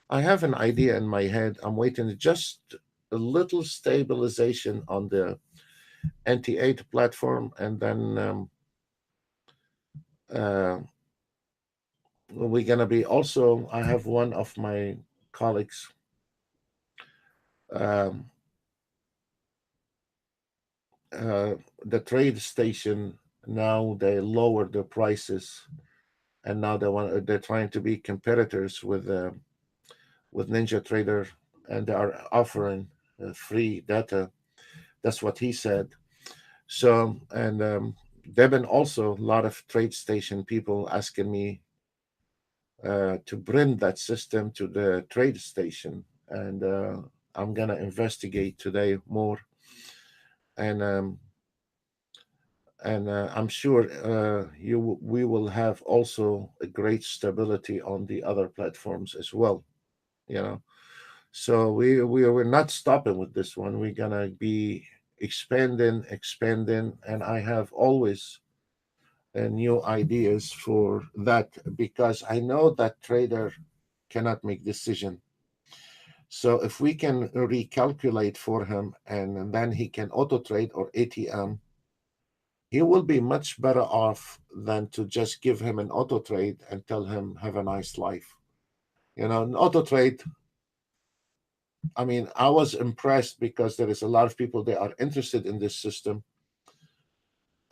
I have an idea in my head. I'm waiting just a little stabilization on the NT8 platform. And then uh, we're going to be also, I have one of my colleagues. Um, the trade station now they lower the prices, and now they're trying to be competitors with Ninja Trader, and they are offering free data. That's what he said. So, and there've been also a lot of trade station people asking me to bring that system to the trade station, and I'm gonna investigate today more, and I'm sure we will have also a great stability on the other platforms as well. You know, so we're not stopping with this one. We're gonna be expanding, and I have always new ideas for that because I know that trader cannot make decision. So if we can recalculate for him and then he can auto trade or ATM, he will be much better off than to just give him an auto trade and tell him have a nice life. An auto trade. I mean, I was impressed because there is a lot of people that are interested in this system,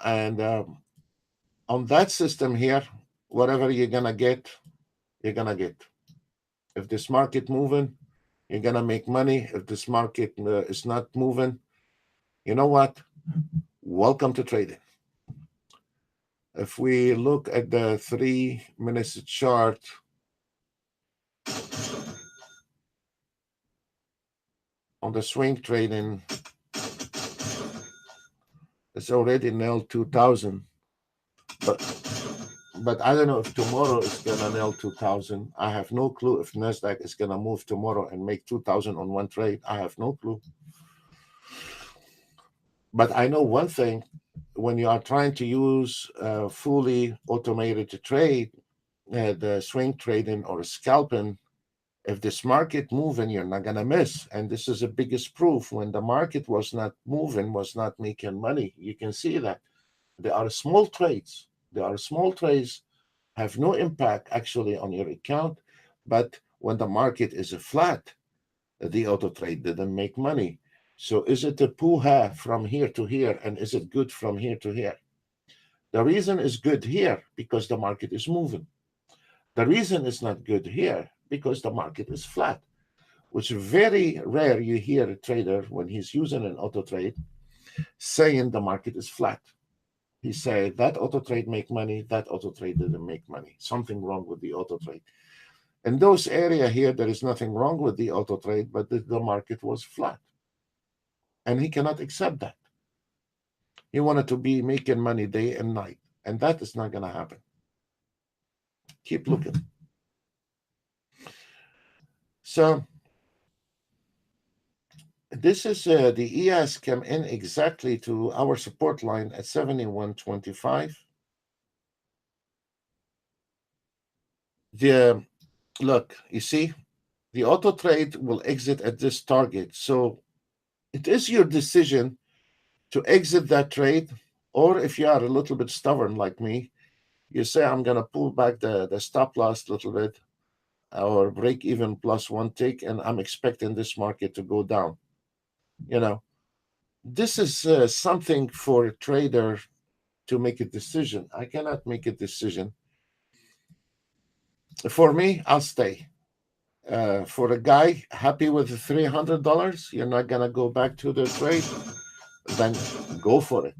and on that system here, whatever you're gonna get, you're gonna get. If this market moving, you're gonna make money. If this market is not moving, you know what? Welcome to trading. If we look at the 3 minutes chart, on the swing trading, it's already nailed 2000. But I don't know if tomorrow is gonna nail 2000. I have no clue if Nasdaq is gonna move tomorrow and make 2000 on one trade. I have no clue. But I know one thing: when you are trying to use fully automated to trade, the swing trading or scalping, if this market moving, you're not gonna miss. And this is the biggest proof. When the market was not moving, was not making money, you can see that there are small trades. There are small trades have no impact actually on your account. But when the market is flat, the auto trade didn't make money. So is it a puha from here to here? And is it good from here to here? The reason is good here because the market is moving. The reason it's not good here because the market is flat, which is very rare you hear a trader when he's using an auto trade saying the market is flat. He say that auto trade make money, that auto trade didn't make money. Something wrong with the auto trade. In those area here, there is nothing wrong with the auto trade, but the market was flat. And he cannot accept that. He wanted to be making money day and night. And that is not going to happen. Keep looking. So this is the ES came in exactly to our support line at 71.25. The look, you see, the auto trade will exit at this target. So it is your decision to exit that trade, or if you are a little bit stubborn like me, you say I'm going to pull back the stop loss a little bit or break even plus one tick, and I'm expecting this market to go down. This is something for a trader to make a decision. I cannot make a decision. For me, I'll stay. For a guy happy with the $300, you're not gonna go back to the trade, then go for it.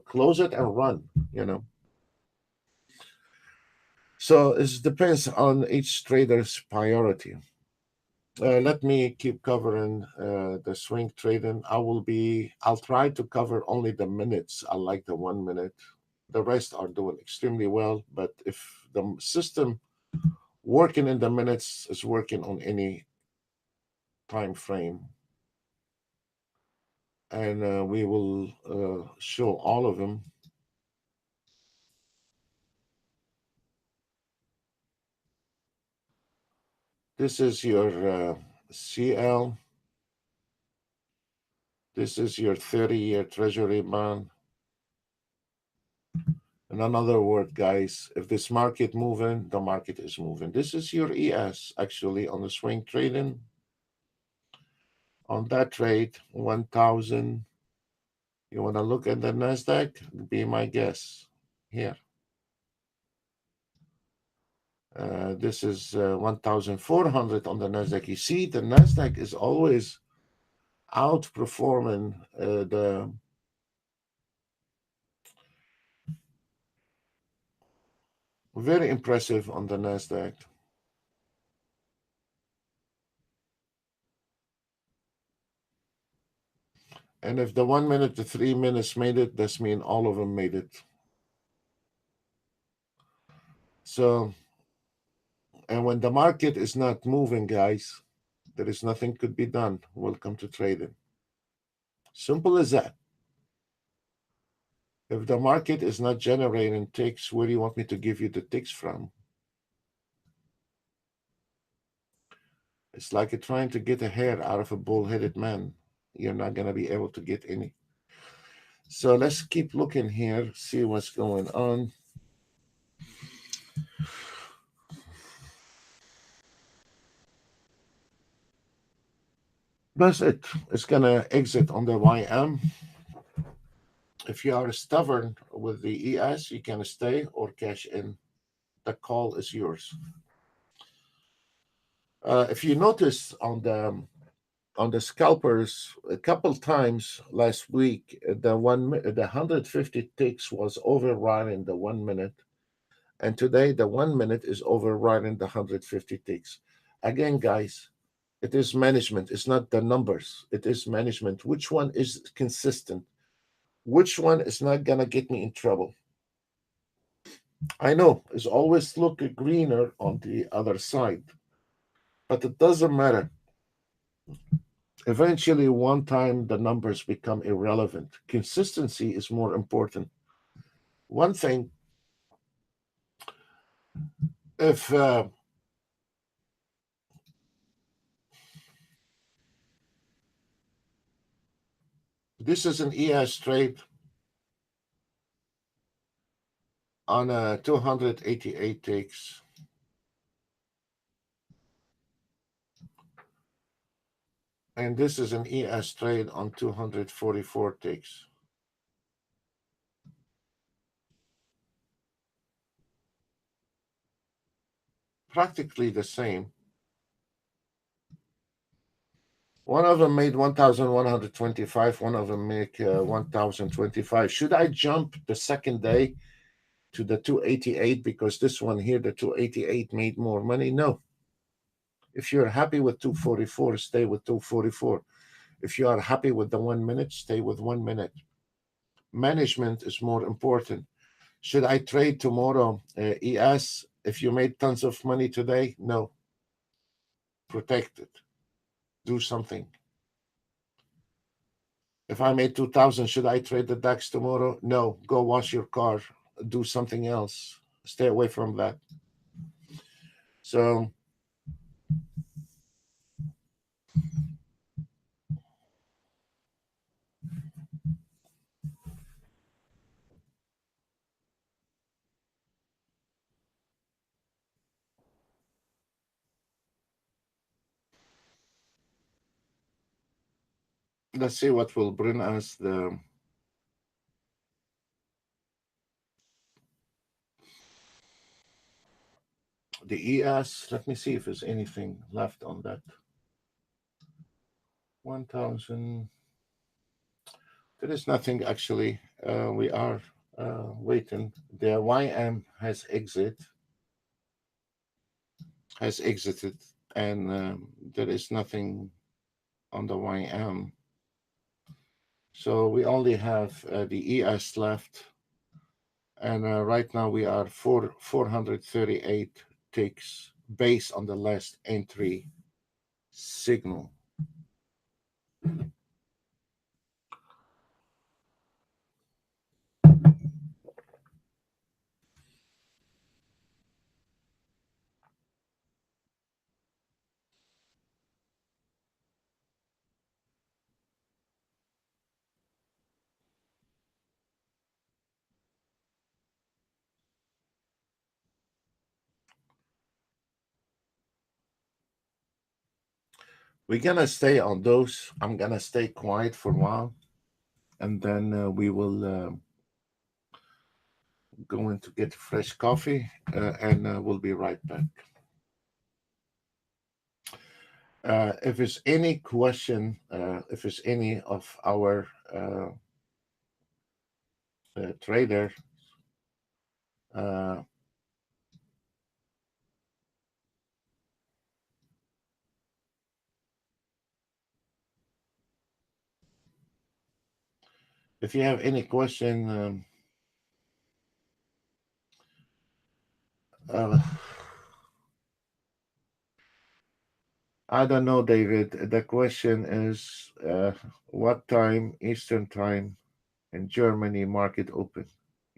Close it and run. You know. So it depends on each trader's priority. Let me keep covering the swing trading. I'll try to cover only the minutes. I like the 1 minute. The rest are doing extremely well. But if the system working in the minutes is working on any time frame, and we will show all of them. This is your CL. This is your 30-year Treasury bond. In another word, guys, if this market moving, the market is moving. This is your ES actually on the swing trading. On that trade, 1,000. You want to look at the NASDAQ? Be my guess. Here. This is 1,400 on the NASDAQ. You see, the NASDAQ is always outperforming the very impressive on the NASDAQ. And if the 1 minute to 3 minutes made it, this means all of them made it. So, and when the market is not moving, guys, there is nothing could be done. Welcome to trading. Simple as that. If the market is not generating ticks, where do you want me to give you the ticks from? It's like trying to get a hair out of a bull-headed man. You're not going to be able to get any. So let's keep looking here, see what's going on. That's it. It's going to exit on the YM. If you are stubborn with the ES, you can stay or cash in. The call is yours. If you notice on the scalpers a couple times last week, the 150 ticks was overriding the 1 minute, and today the 1 minute is overriding the 150 ticks. Again, guys, it is management. It's not the numbers. It is management. Which one is consistent? Which one is not gonna get me in trouble? I know it's always look greener on the other side, but it doesn't matter. Eventually, one time the numbers become irrelevant. Consistency is more important. One thing, if this is an ES trade on a 288 ticks, and this is an ES trade on 244 ticks. Practically the same. One of them made 1,125. One of them make 1,025. Should I jump the second day to the 288 because this one here, the 288, made more money? No. If you're happy with 244, stay with 244. If you are happy with the 1 minute, stay with 1 minute. Management is more important. Should I trade tomorrow ES if you made tons of money today? No. Protect it. Do something. If I made 2,000, should I trade the DAX tomorrow? No. Go wash your car. Do something else. Stay away from that. So let's see what will bring us The ES, let me see if there's anything left on that. 1,000. There is nothing actually. We are waiting. The YM has exited, and there is nothing on the YM. So we only have the ES left, and right now we are 438 ticks based on the last entry signal. We're gonna stay on those. I'm gonna stay quiet for a while, and then we will go in to get fresh coffee, and we'll be right back. If there's any question, if there's any of our trader, uh, if you have any question, uh, I don't know, David. The question is, what time Eastern time in Germany market open?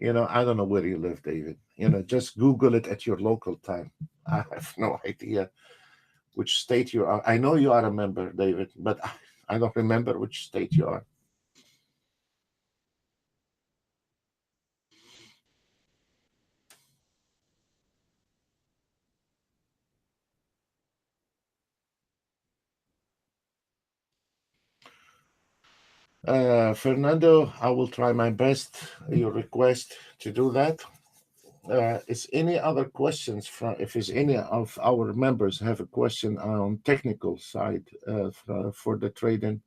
I don't know where you live, David. Just Google it at your local time. I have no idea which state you are. I know you are a member, David, but I don't remember which state you are. Fernando, I will try my best. Your request to do that. Is any other questions from? If there's any of our members have a question on technical side for the trading,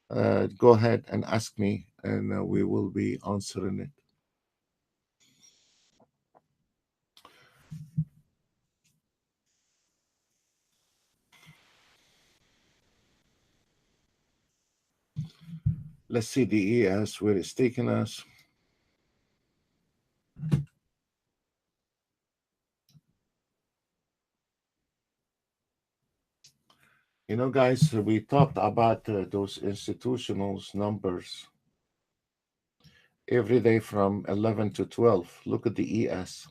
go ahead and ask me, and we will be answering it. Let's see the ES where it's taking us. Guys, we talked about those institutional numbers every day from 11 to 12. Look at the ES.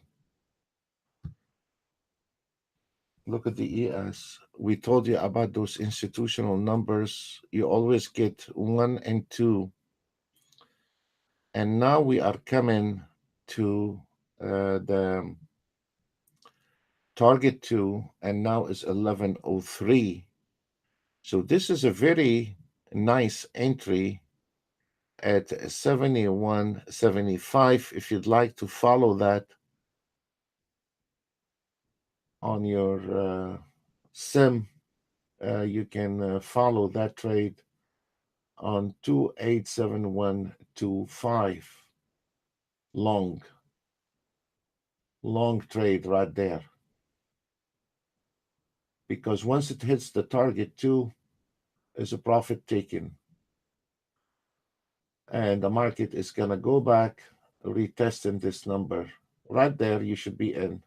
Look at the ES. We told you about those institutional numbers. You always get 1 and 2. And now we are coming to the target 2, and now is 1103. So this is a very nice entry at 71.75. If you'd like to follow that on your sim, you can follow that trade on 287125. Long trade right there, because once it hits the target 2 is a profit taken, and the market is going to go back retesting this number right there. You should be in.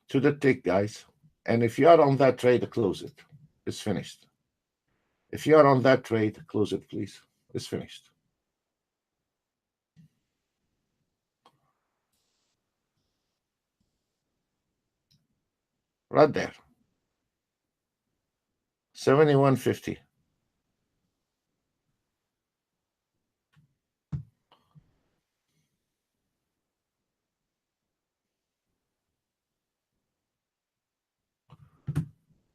To the tick, guys. And if you are on that trade, close it. It's finished. If you are on that trade, close it, please. It's finished. right there, 71.50.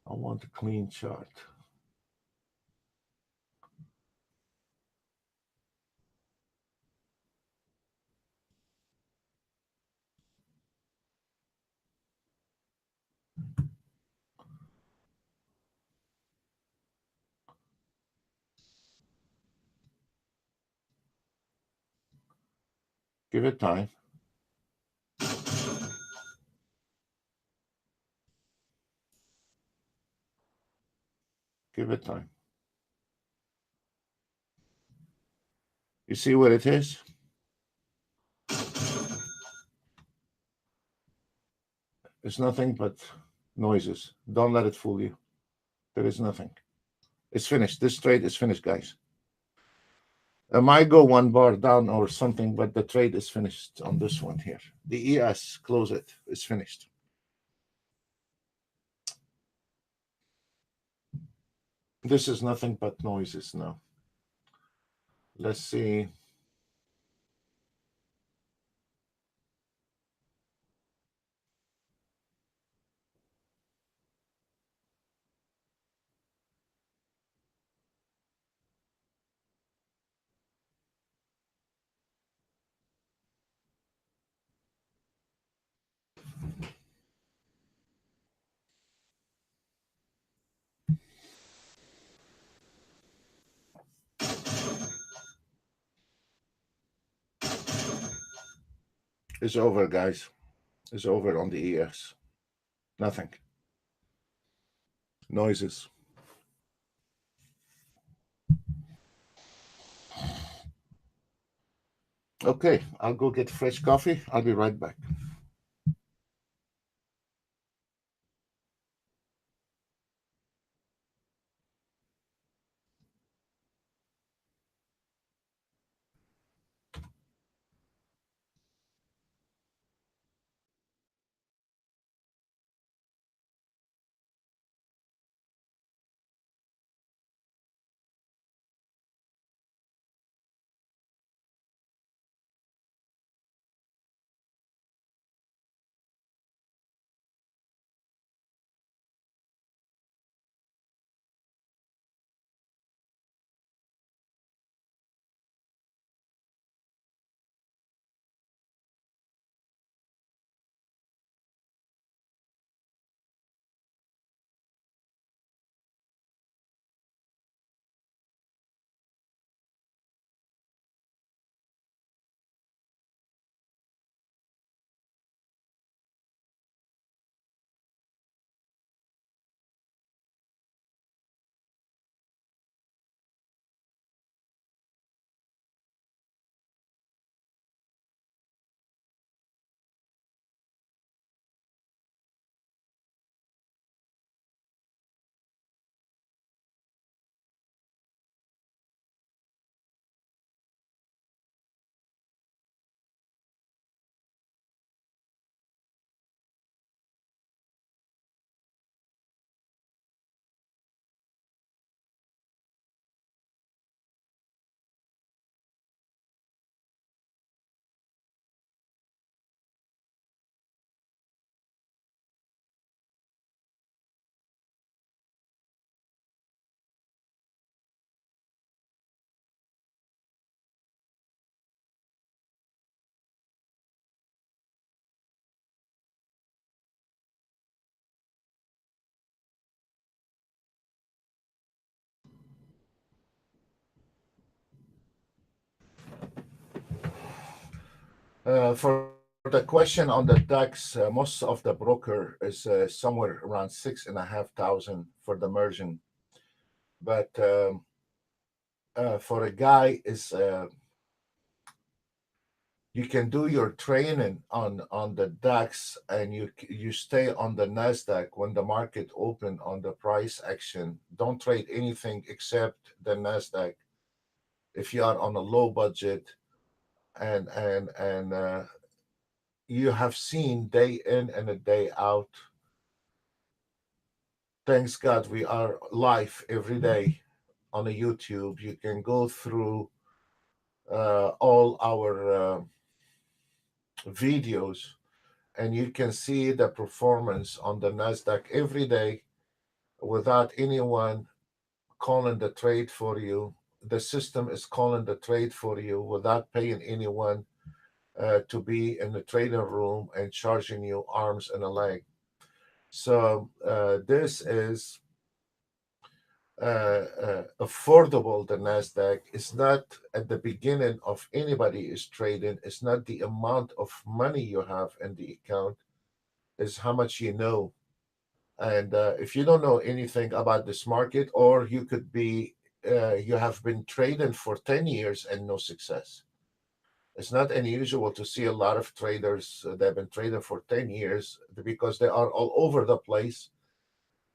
I want a clean chart. Give it time. Give it time. You see what it is? It's nothing but noises. Don't let it fool you. There is nothing. It's finished. This trade is finished, guys. It might go one bar down or something, but the trade is finished on this one here. The ES, close it. It's finished. This is nothing but noises now. Let's see. It's over, guys. It's over on the ES. Nothing. Noises. Okay, I'll go get fresh coffee. I'll be right back. For the question on the DAX, most of the broker is somewhere around 6,500 for the margin. But for a guy, is you can do your training on the DAX, and you stay on the Nasdaq when the market open on the price action. Don't trade anything except the Nasdaq if you are on a low budget, and you have seen day in and a day out Thanks God we are live every day on a YouTube. You can go through all our videos and you can see the performance on the NASDAQ every day without anyone calling the trade for you. The system is calling the trade for you without paying anyone to be in the trading room and charging you arms and a leg. So this is affordable. The Nasdaq is not at the beginning of anybody is trading. It's not the amount of money you have in the account. It's how much you know. And if you don't know anything about this market, or you could be you have been trading for 10 years and no success. It's not unusual to see a lot of traders that have been trading for 10 years because they are all over the place,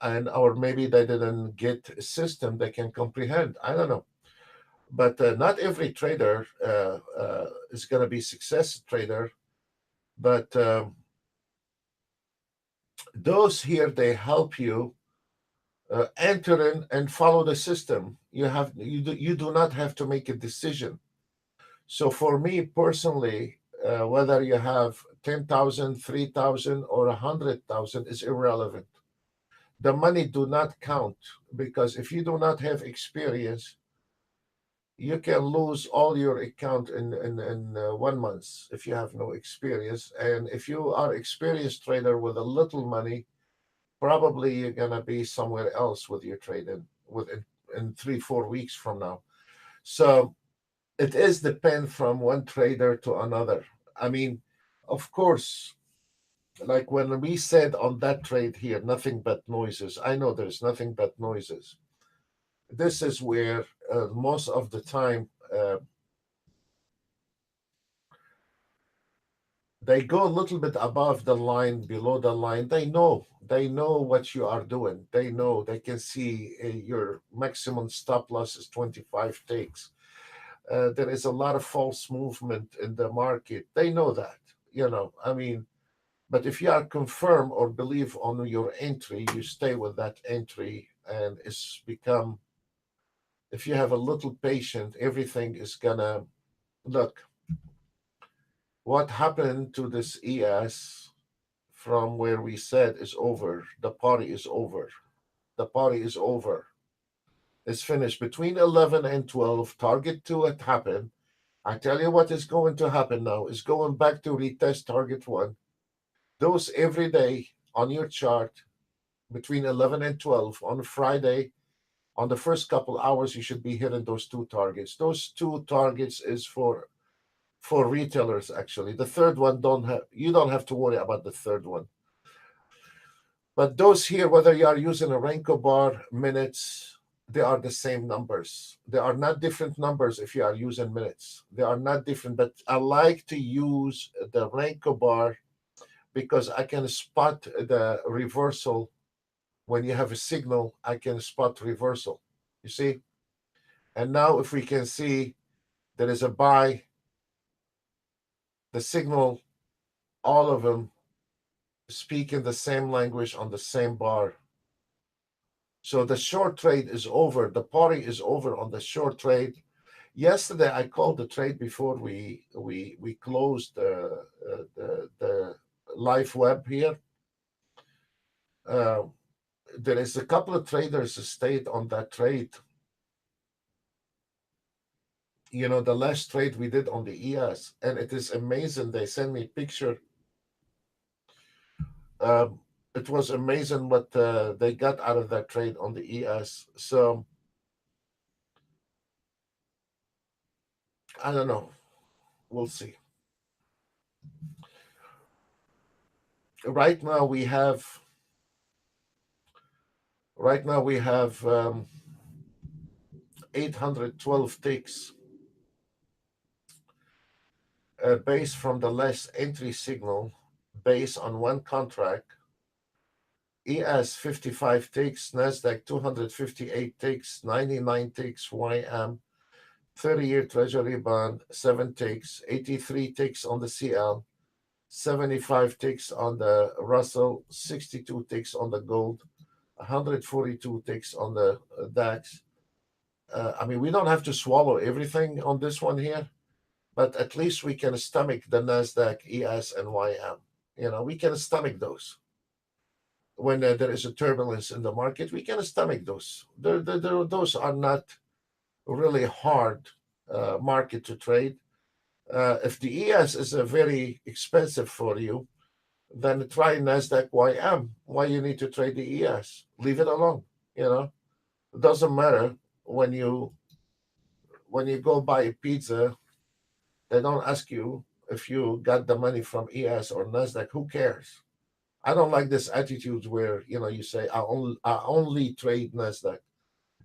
and or maybe they didn't get a system they can comprehend. I don't know. But not every trader is going to be success trader. But those here, they help you enter in and follow the system. You do not have to make a decision. So for me personally, whether you have 10,000, 3,000, or 100,000 is irrelevant. The money do not count, because if you do not have experience, you can lose all your account in 1 month if you have no experience. And if you are experienced trader with a little money, probably you're gonna be somewhere else with your trading in 3-4 weeks from now. So it is depend from one trader to another. I mean, of course, like when we said on that trade here, nothing but noises. I know there's nothing but noises. This is where most of the time they go a little bit above the line, below the line. They know what you are doing. They can see your maximum stop loss is 25 takes. There is a lot of false movement in the market. They know that, I mean, but if you are confirmed or believe on your entry, you stay with that entry, and it's become, if you have a little patience, everything is gonna look. What happened to this ES from where we said is over? The party is over. The party is over. It's finished between 11 and 12. Target 2 had happened. I tell you what is going to happen now is going back to retest target 1. Those every day on your chart between 11 and 12 on Friday, on the first couple hours, you should be hitting those 2 targets. Those 2 targets is for retailers. Actually, the third one you don't have to worry about the third one. But those here, whether you are using a Renko bar, minutes, they are the same numbers. They are not different numbers if you are using minutes. They are not different. But I like to use the Renko bar because I can spot the reversal. When you have a signal, I can spot reversal. You see? And now if we can see there is a buy, the signal, all of them speak in the same language on the same bar. So the short trade is over. The party is over on the short trade. Yesterday, I called the trade before we closed the live web here. There is a couple of traders who stayed on that trade. The last trade we did on the ES, and it is amazing. They sent me a picture. It was amazing what they got out of that trade on the ES. So I don't know. We'll see. Right now we have 812 ticks based from the last entry signal based on one contract. ES 55 ticks, NASDAQ 258 ticks, 99 ticks, YM 30-year Treasury bond 7 ticks, 83 ticks on the CL, 75 ticks on the Russell, 62 ticks on the gold, 142 ticks on the DAX. I mean, we don't have to swallow everything on this one here, but at least we can stomach the NASDAQ, ES, and YM. We can stomach those. When there is a turbulence in the market, we can stomach those. Those are not really hard market to trade. If the ES is very expensive for you, then try NASDAQ YM. Why you need to trade the ES? Leave it alone. It doesn't matter when you go buy a pizza. They don't ask you if you got the money from ES or NASDAQ. Who cares? I don't like this attitude where you say I only trade NASDAQ.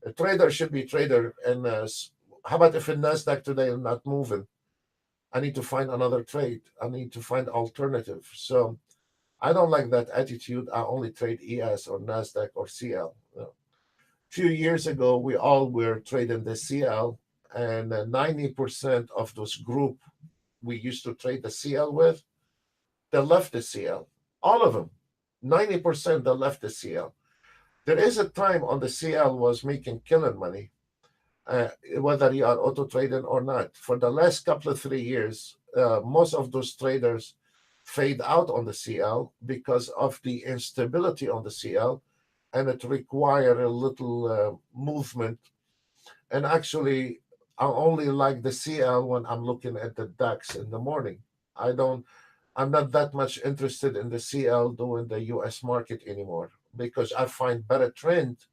A trader should be trader. And how about if in NASDAQ today is not moving? I need to find another trade. I need to find alternative. So I don't like that attitude. I only trade ES or NASDAQ or CL. A few years ago, we all were trading the CL, and 90% of those group we used to trade the CL with, they left the CL. All of them, 90% they left the CL. There is a time on the CL was making killing money, whether you are auto trading or not. For the last couple of 3 years, most of those traders fade out on the CL because of the instability on the CL, and it require a little movement. And actually, I only like the CL when I'm looking at the DAX in the morning. I'm not that much interested in the CL doing the US market anymore, because I find better trend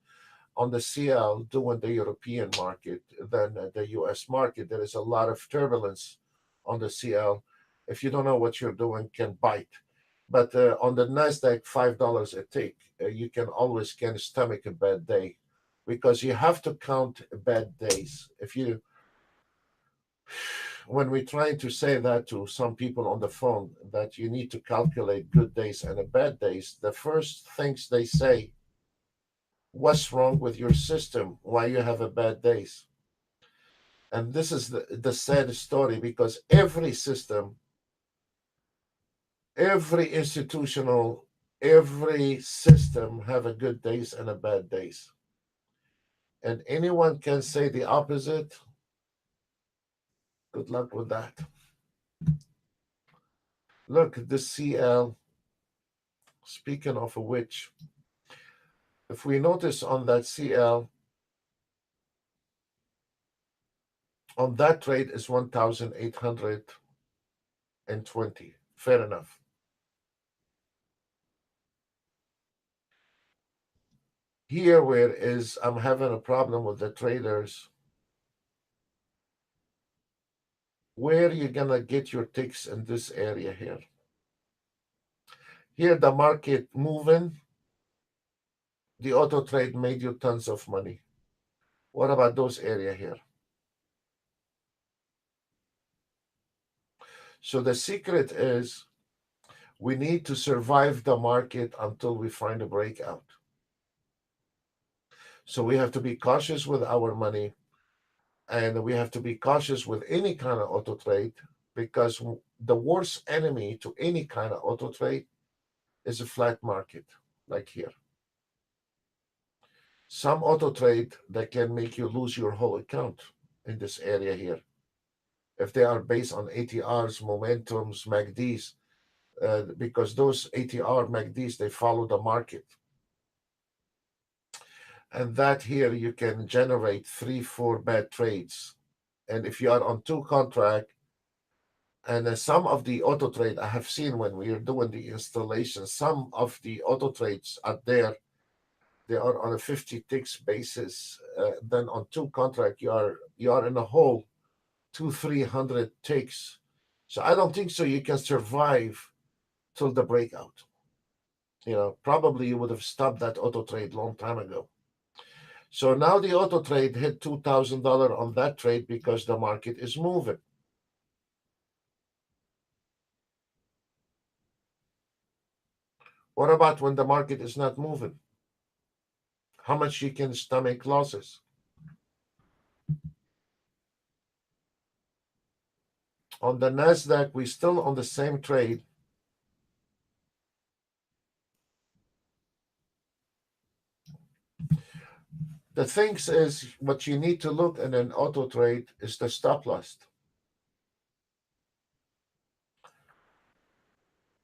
on the CL doing the European market than the US market. There is a lot of turbulence on the CL. If you don't know what you're doing, can bite. But on the NASDAQ, $5 a tick, you can stomach a bad day, because you have to count bad days. When we're trying to say that to some people on the phone, that you need to calculate good days and bad days, the first things they say, what's wrong with your system? Why you have a bad days? And this is the sad story, because every system, every institutional, every system have a good days and a bad days. And anyone can say the opposite. Good luck with that. Look, the CL, speaking of which, if we notice on that CL, on that trade is 1,820. Fair enough. Here, where is I'm having a problem with the traders, where you gonna get your ticks in this area here? Here, the market moving, the auto trade made you tons of money. What about those area here? So the secret is we need to survive the market until we find a breakout. So we have to be cautious with our money, and we have to be cautious with any kind of auto trade, because the worst enemy to any kind of auto trade is a flat market, like here. Some auto trade that can make you lose your whole account in this area here, if they are based on ATRs, momentums, MACDs, because those ATR, MACDs, they follow the market. And that here, you can generate 3-4 bad trades. And if you are on 2 contract, and some of the auto trade I have seen when we are doing the installation, some of the auto trades are there, they are on a 50 ticks basis. Then on 2 contract, you are in a hole, 200-300 ticks. So I don't think so you can survive till the breakout. Probably you would have stopped that auto trade long time ago. So now the auto trade hit $2,000 on that trade because the market is moving. What about when the market is not moving? How much you can stomach losses? On the NASDAQ, we still on the same trade. The things is what you need to look in an auto trade is the stop loss.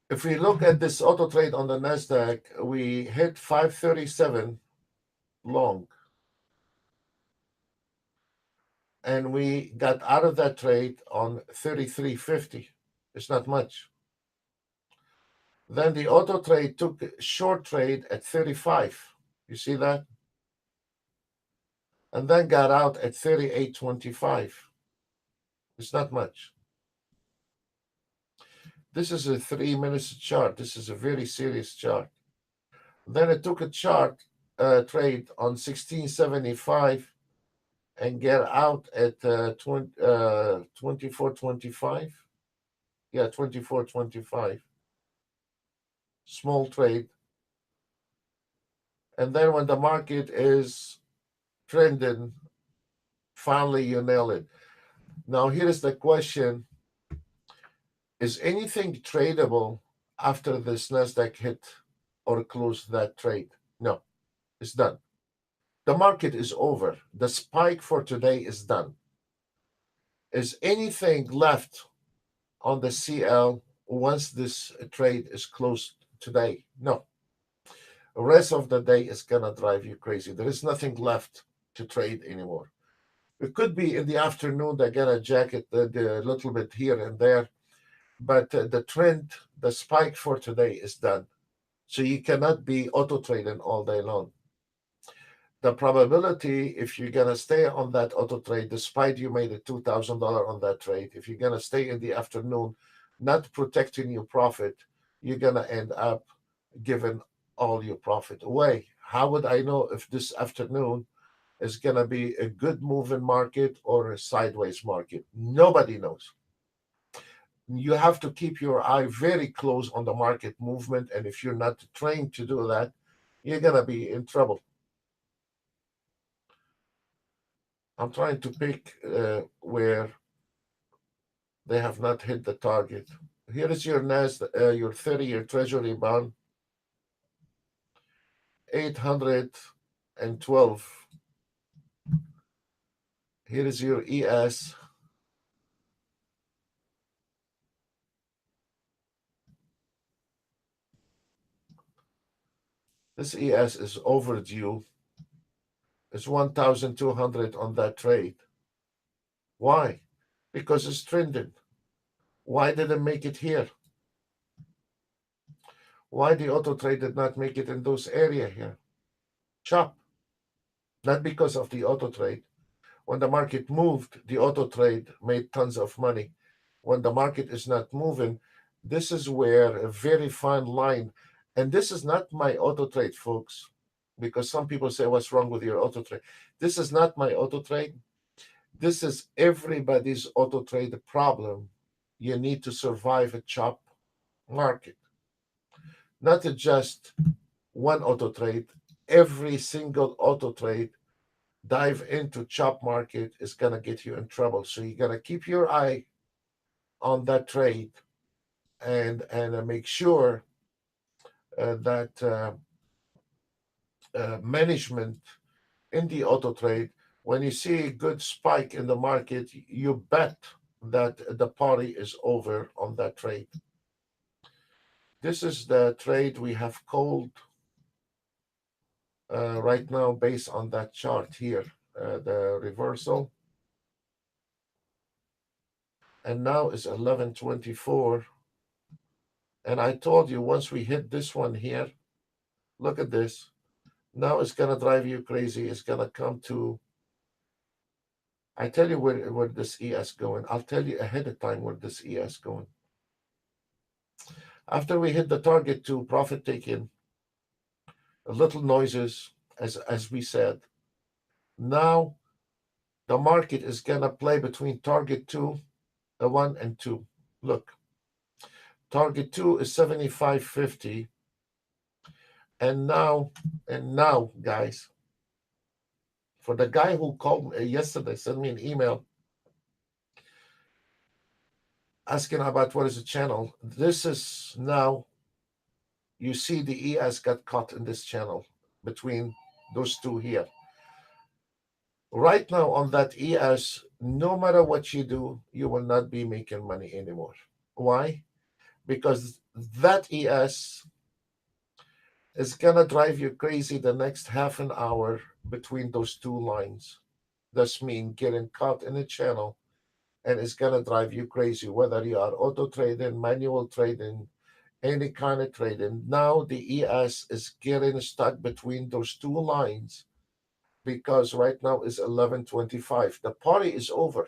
If we look at this auto trade on the Nasdaq, we hit 537 long, and we got out of that trade on 33.50. It's not much. Then the auto trade took a short trade at 35. You see that? And then got out at 38.25. It's not much. This is a 3 minutes chart. This is a very serious chart. Then it took a trade on 1675 and get out at 24.25. Yeah, 24.25. Small trade. And then when the market is trending, finally you nail it. Now here is the question. Is anything tradable after this Nasdaq hit or close that trade? No, it's done. The market is over. The spike for today is done. Is anything left on the CL once this trade is closed today? No. The rest of the day is going to drive you crazy. There is nothing left to trade anymore. It could be in the afternoon, they're going to jacket the little bit here and there. But the trend, the spike for today is done. So you cannot be auto trading all day long. The probability, if you're going to stay on that auto trade, despite you made a $2,000 on that trade, if you're going to stay in the afternoon, not protecting your profit, you're going to end up giving all your profit away. How would I know if this afternoon is going to be a good moving market or a sideways market? Nobody knows. You have to keep your eye very close on the market movement. And if you're not trained to do that, you're going to be in trouble. I'm trying to pick where they have not hit the target. Here is your your 30-year Treasury bond, 812. Here is your ES. This ES is overdue. It's 1,200 on that trade. Why? Because it's trending. Why did it make it here? Why the auto trade did not make it in those area here? Chop. Not because of the auto trade. When the market moved, the auto trade made tons of money. When the market is not moving, this is where a very fine line, and this is not my auto trade, folks, because some people say, what's wrong with your auto trade? This is not my auto trade. This is everybody's auto trade problem. You need to survive a chop market, not just one auto trade. Every single auto trade dive into chop market is going to get you in trouble. So you got to keep your eye on that trade and make sure that management in the auto trade, when you see a good spike in the market, you bet that the party is over on that trade. This is the trade we have called right now based on that chart here, the reversal. And now is 11:24. And I told you once we hit this one here, look at this. Now it's going to drive you crazy. It's going to come to, I tell you where this ES going. I'll tell you ahead of time where this ES going. After we hit the target to profit taking, a little noises, as we said. Now the market is going to play between target 2, the 1 and 2. Look, target 2 is 75.50. And now, guys, for the guy who called me yesterday, sent me an email asking about what is the channel. This is now, you see the ES got caught in this channel between those two here. Right now on that ES, no matter what you do, you will not be making money anymore. Why? Because that ES is gonna drive you crazy the next half an hour between those two lines. That's mean getting caught in a channel, and it's gonna drive you crazy, whether you are auto trading, manual trading, any kind of trading. Now the ES is getting stuck between those two lines because right now is 11:25. The party is over.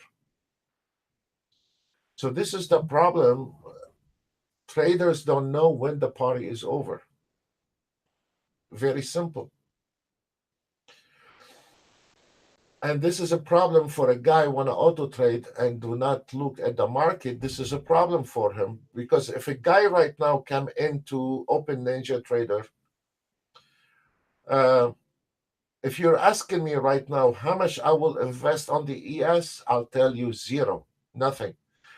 So this is the problem. Traders don't know when the party is over. Very simple. And this is a problem for a guy want to auto trade and do not look at the market. This is a problem for him because if a guy right now come into Open Ninja Trader, uh, if you're asking me right now how much I will invest on the ES, I'll tell you zero, nothing.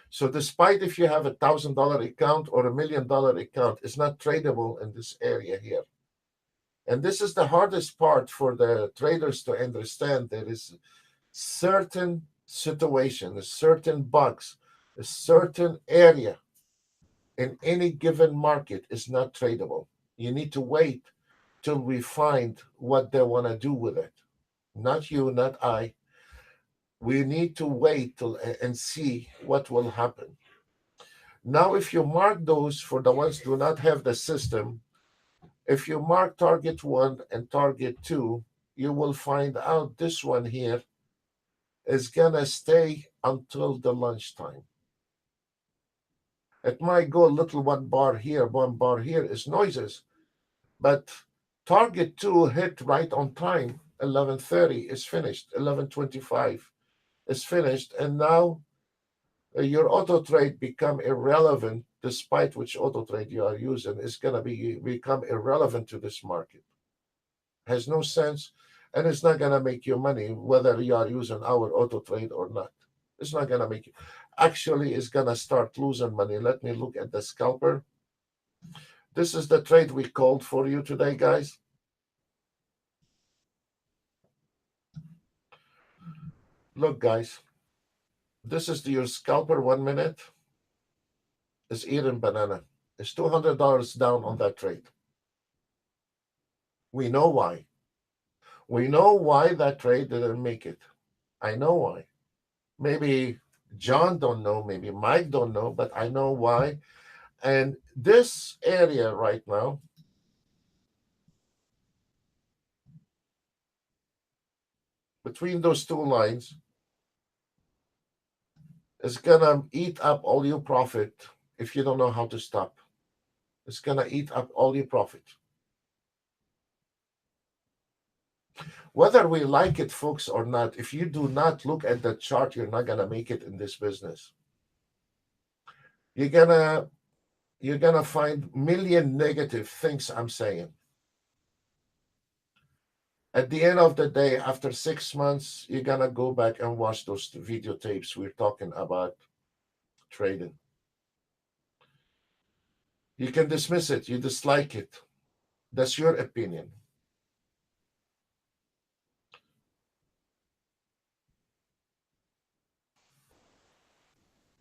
So despite if you have $1,000 account or $1,000,000 account, it's not tradable in this area here. And this is the hardest part for the traders to understand. There is certain situation, certain bugs, a certain area in any given market is not tradable. You need to wait till we find what they want to do with it. Not you, not I. We need to wait till and see what will happen. Now, if you mark those for the ones who do not have the system, if you mark target 1 and target 2, you will find out this one here is gonna stay until the lunchtime. It might go a little one bar here, one bar here is noises, but target 2 hit right on time. 11:30 is finished. 11:25 is finished, and now your auto trade become irrelevant. Despite which auto trade you are using, is gonna become irrelevant to this market. Has no sense, and it's not gonna make you money whether you are using our auto trade or not. It's not gonna make you. Actually, it's gonna start losing money. Let me look at the scalper. This is the trade we called for you today, guys. Look, guys, this is your scalper 1 minute. It's eating banana. It's $200 down on that trade. We know why. We know why that trade didn't make it. I know why. Maybe John don't know, maybe Mike don't know, but I know why. And this area right now, between those two lines, is gonna eat up all your profit if you don't know how to stop. It's gonna eat up all your profit. Whether we like it, folks, or not, if you do not look at the chart, you're not gonna make it in this business. You're gonna find million negative things I'm saying. At the end of the day, after 6 months, you're gonna go back and watch those videotapes we're talking about trading. You can dismiss it, you dislike it. That's your opinion.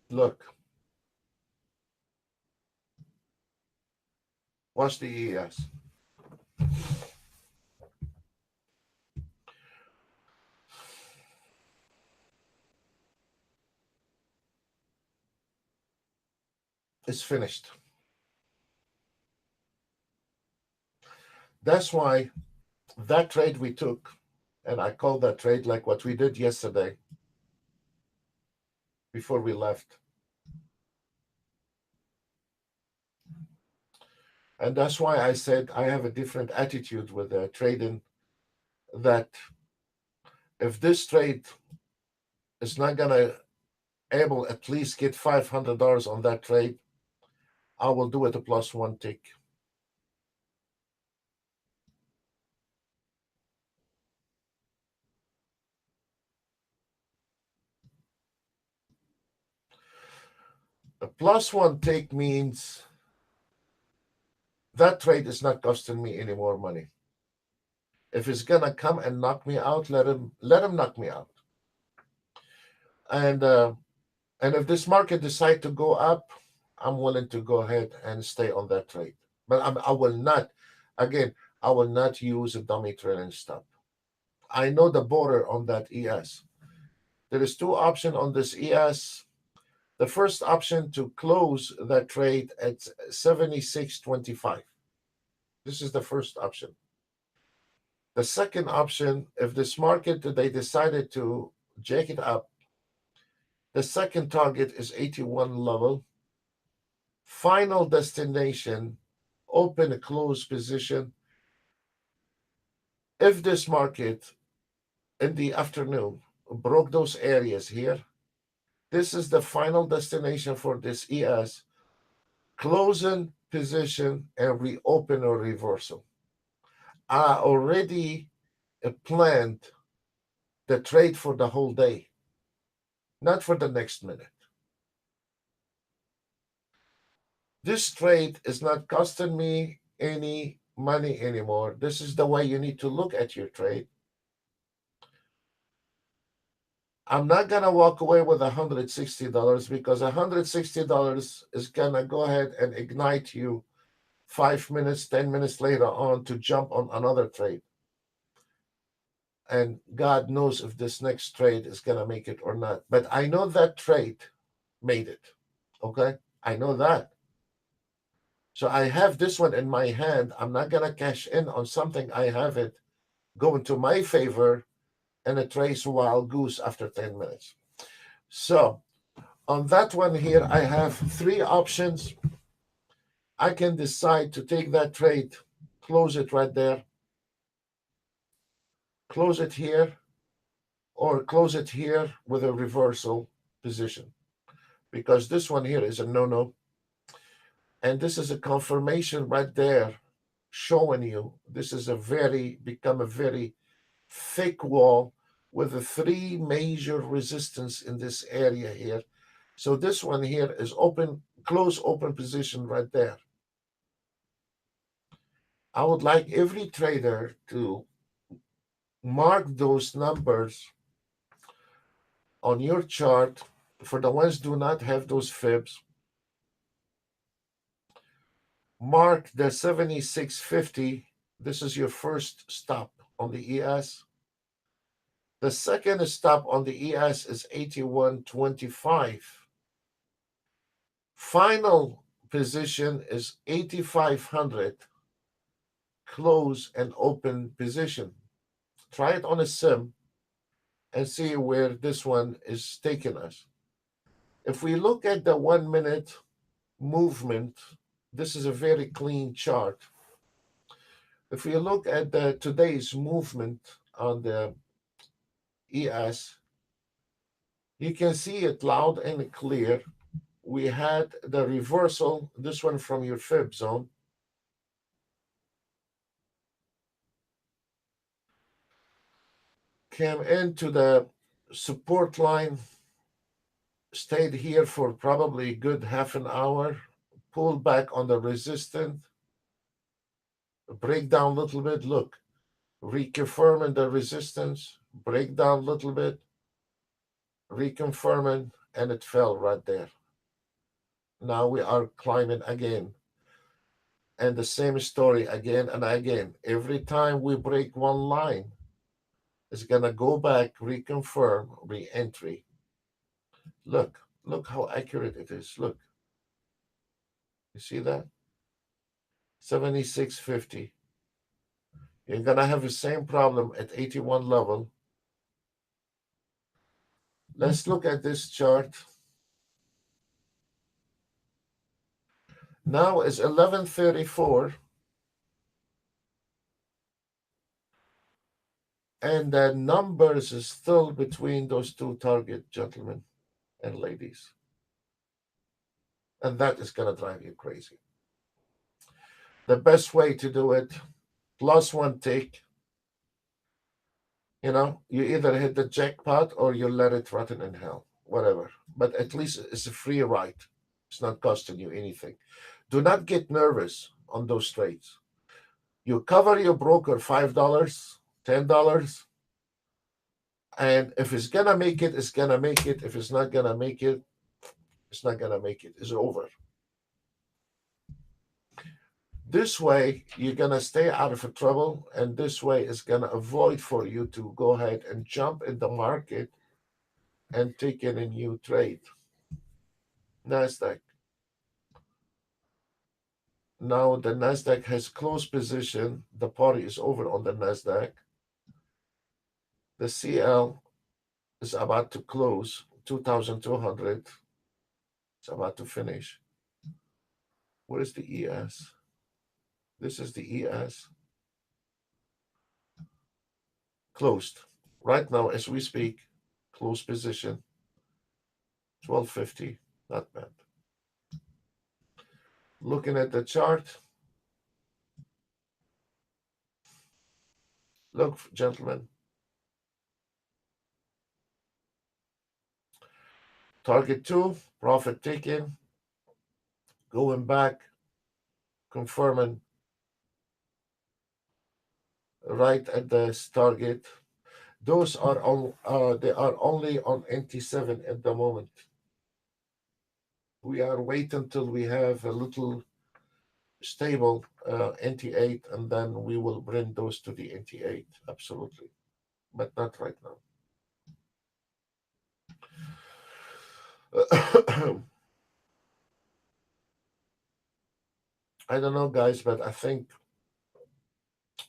Look, watch the ES. It's finished. That's why that trade we took, and I call that trade like what we did yesterday before we left. And that's why I said I have a different attitude with trading, that if this trade is not going to able at least get $500 on that trade, I will do it a plus one tick. A plus one take means that trade is not costing me any more money. If he's gonna come and knock me out, let him knock me out. And if this market decide to go up, I'm willing to go ahead and stay on that trade. But I will not, again, I will not use a dummy trailing stop. I know the border on that ES. There is two options on this ES. The first option to close that trade at 76.25. This is the first option. The second option, if this market they decided to jack it up, the second target is 81 level. Final destination, open a close position. If this market in the afternoon broke those areas here, this is the final destination for this ES. Closing position and reopen or reversal. I already planned the trade for the whole day, not for the next minute. This trade is not costing me any money anymore. This is the way you need to look at your trade. I'm not going to walk away with $160 because $160 is going to go ahead and ignite you 5 minutes, 10 minutes later on to jump on another trade. And God knows if this next trade is going to make it or not. But I know that trade made it. Okay? I know that. So I have this one in my hand. I'm not going to cash in on something I have it go into my favor and a trace wild goose after 10 minutes. So on that one here, I have three options. I can decide to take that trade, close it right there, close it here, or close it here with a reversal position. Because this one here is a no-no. And this is a confirmation right there showing you this is become a very thick wall with the three major resistance in this area here. So this one here is open, close open position right there. I would like every trader to mark those numbers on your chart. For the ones do not have those fibs, mark the 76.50. This is your first stop on the ES. The second stop on the ES is 81.25. Final position is 8,500. Close and open position. Try it on a sim and see where this one is taking us. If we look at the 1 minute movement, this is a very clean chart. If we look at today's movement on the ES, you can see it loud and clear. We had the reversal, this one from your fib zone. Came into the support line, stayed here for probably a good half an hour, pulled back on the resistance, break down a little bit, look, reconfirming the resistance, break down a little bit, reconfirming, and it fell right there. Now we are climbing again. And the same story again and again. Every time we break one line, it's going to go back, reconfirm, re-entry. Look how accurate it is. Look. You see that? 76.50. You're going to have the same problem at 81 level. Let's look at this chart. Now it's 11:34. And the numbers is still between those two target, gentlemen and ladies. And that is going to drive you crazy. The best way to do it, plus one tick. You either hit the jackpot or you let it rotten in hell, whatever. But at least it's a free ride. It's not costing you anything. Do not get nervous on those trades. You cover your broker $5, $10. And if it's gonna make it, it's gonna make it. If it's not gonna make it, it's not gonna make it. It's over. This way, you're gonna stay out of trouble, and this way is gonna avoid for you to go ahead and jump in the market and take in a new trade. Nasdaq. Now the Nasdaq has closed position. The party is over on the Nasdaq. The CL is about to close 2,200. It's about to finish. What is the ES? This is the ES. Closed. Right now, as we speak, closed position 1250. Not bad. Looking at the chart. Look, gentlemen. Target 2, profit taken. Going back, confirming right at this target. Those are on. They are only on NT7 at the moment. We are waiting until we have a little stable NT8, and then we will bring those to the NT8. Absolutely, but not right now. I don't know, guys, but I think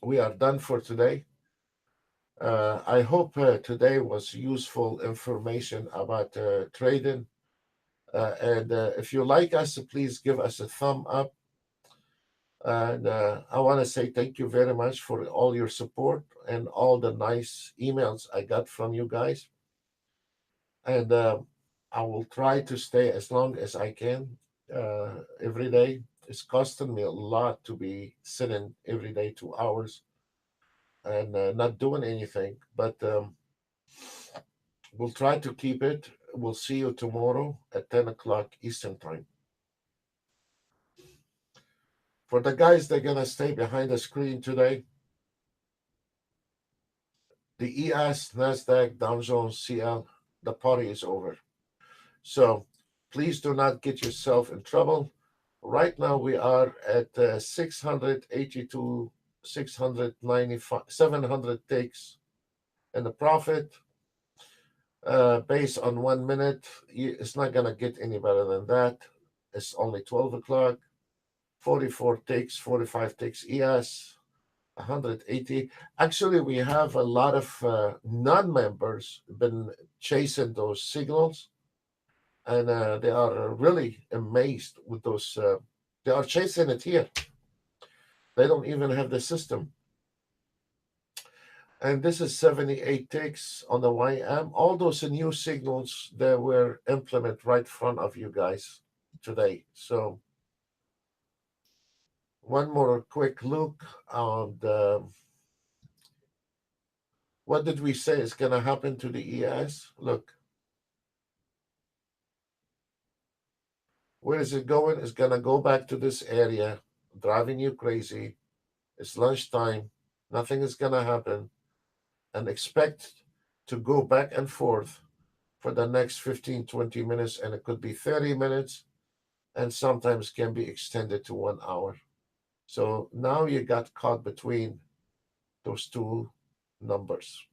we are done for today. I hope today was useful information about trading. And if you like us, please give us a thumb up. And I want to say thank you very much for all your support and all the nice emails I got from you guys. And I will try to stay as long as I can every day. It's costing me a lot to be sitting every day 2 hours and not doing anything. But we'll try to keep it. We'll see you tomorrow at 10 o'clock Eastern Time. For the guys that are going to stay behind the screen today, the ES, NASDAQ, Dow Jones, CL, the party is over. So please do not get yourself in trouble. Right now we are at 682, 695, 700 takes in the profit. Based on 1 minute, it's not going to get any better than that. It's only 12 o'clock. 44 takes, 45 takes ES, 180. Actually, we have a lot of non-members been chasing those signals, and they are really amazed with those. They are chasing it here. They don't even have the system. And this is 78 ticks on the YM. All those new signals that were implemented right in front of you guys today. So one more quick look on the, what did we say is going to happen to the ES? Look, where is it going? It's going to go back to this area, driving you crazy. It's lunchtime. Nothing is going to happen. And expect to go back and forth for the next 15, 20 minutes. And it could be 30 minutes and sometimes can be extended to 1 hour. So now you got caught between those two numbers.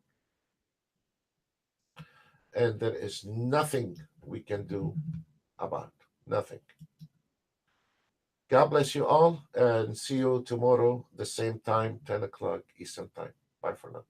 And there is nothing we can do about it. Nothing. God bless you all and see you tomorrow, the same time, 10 o'clock Eastern Time. Bye for now.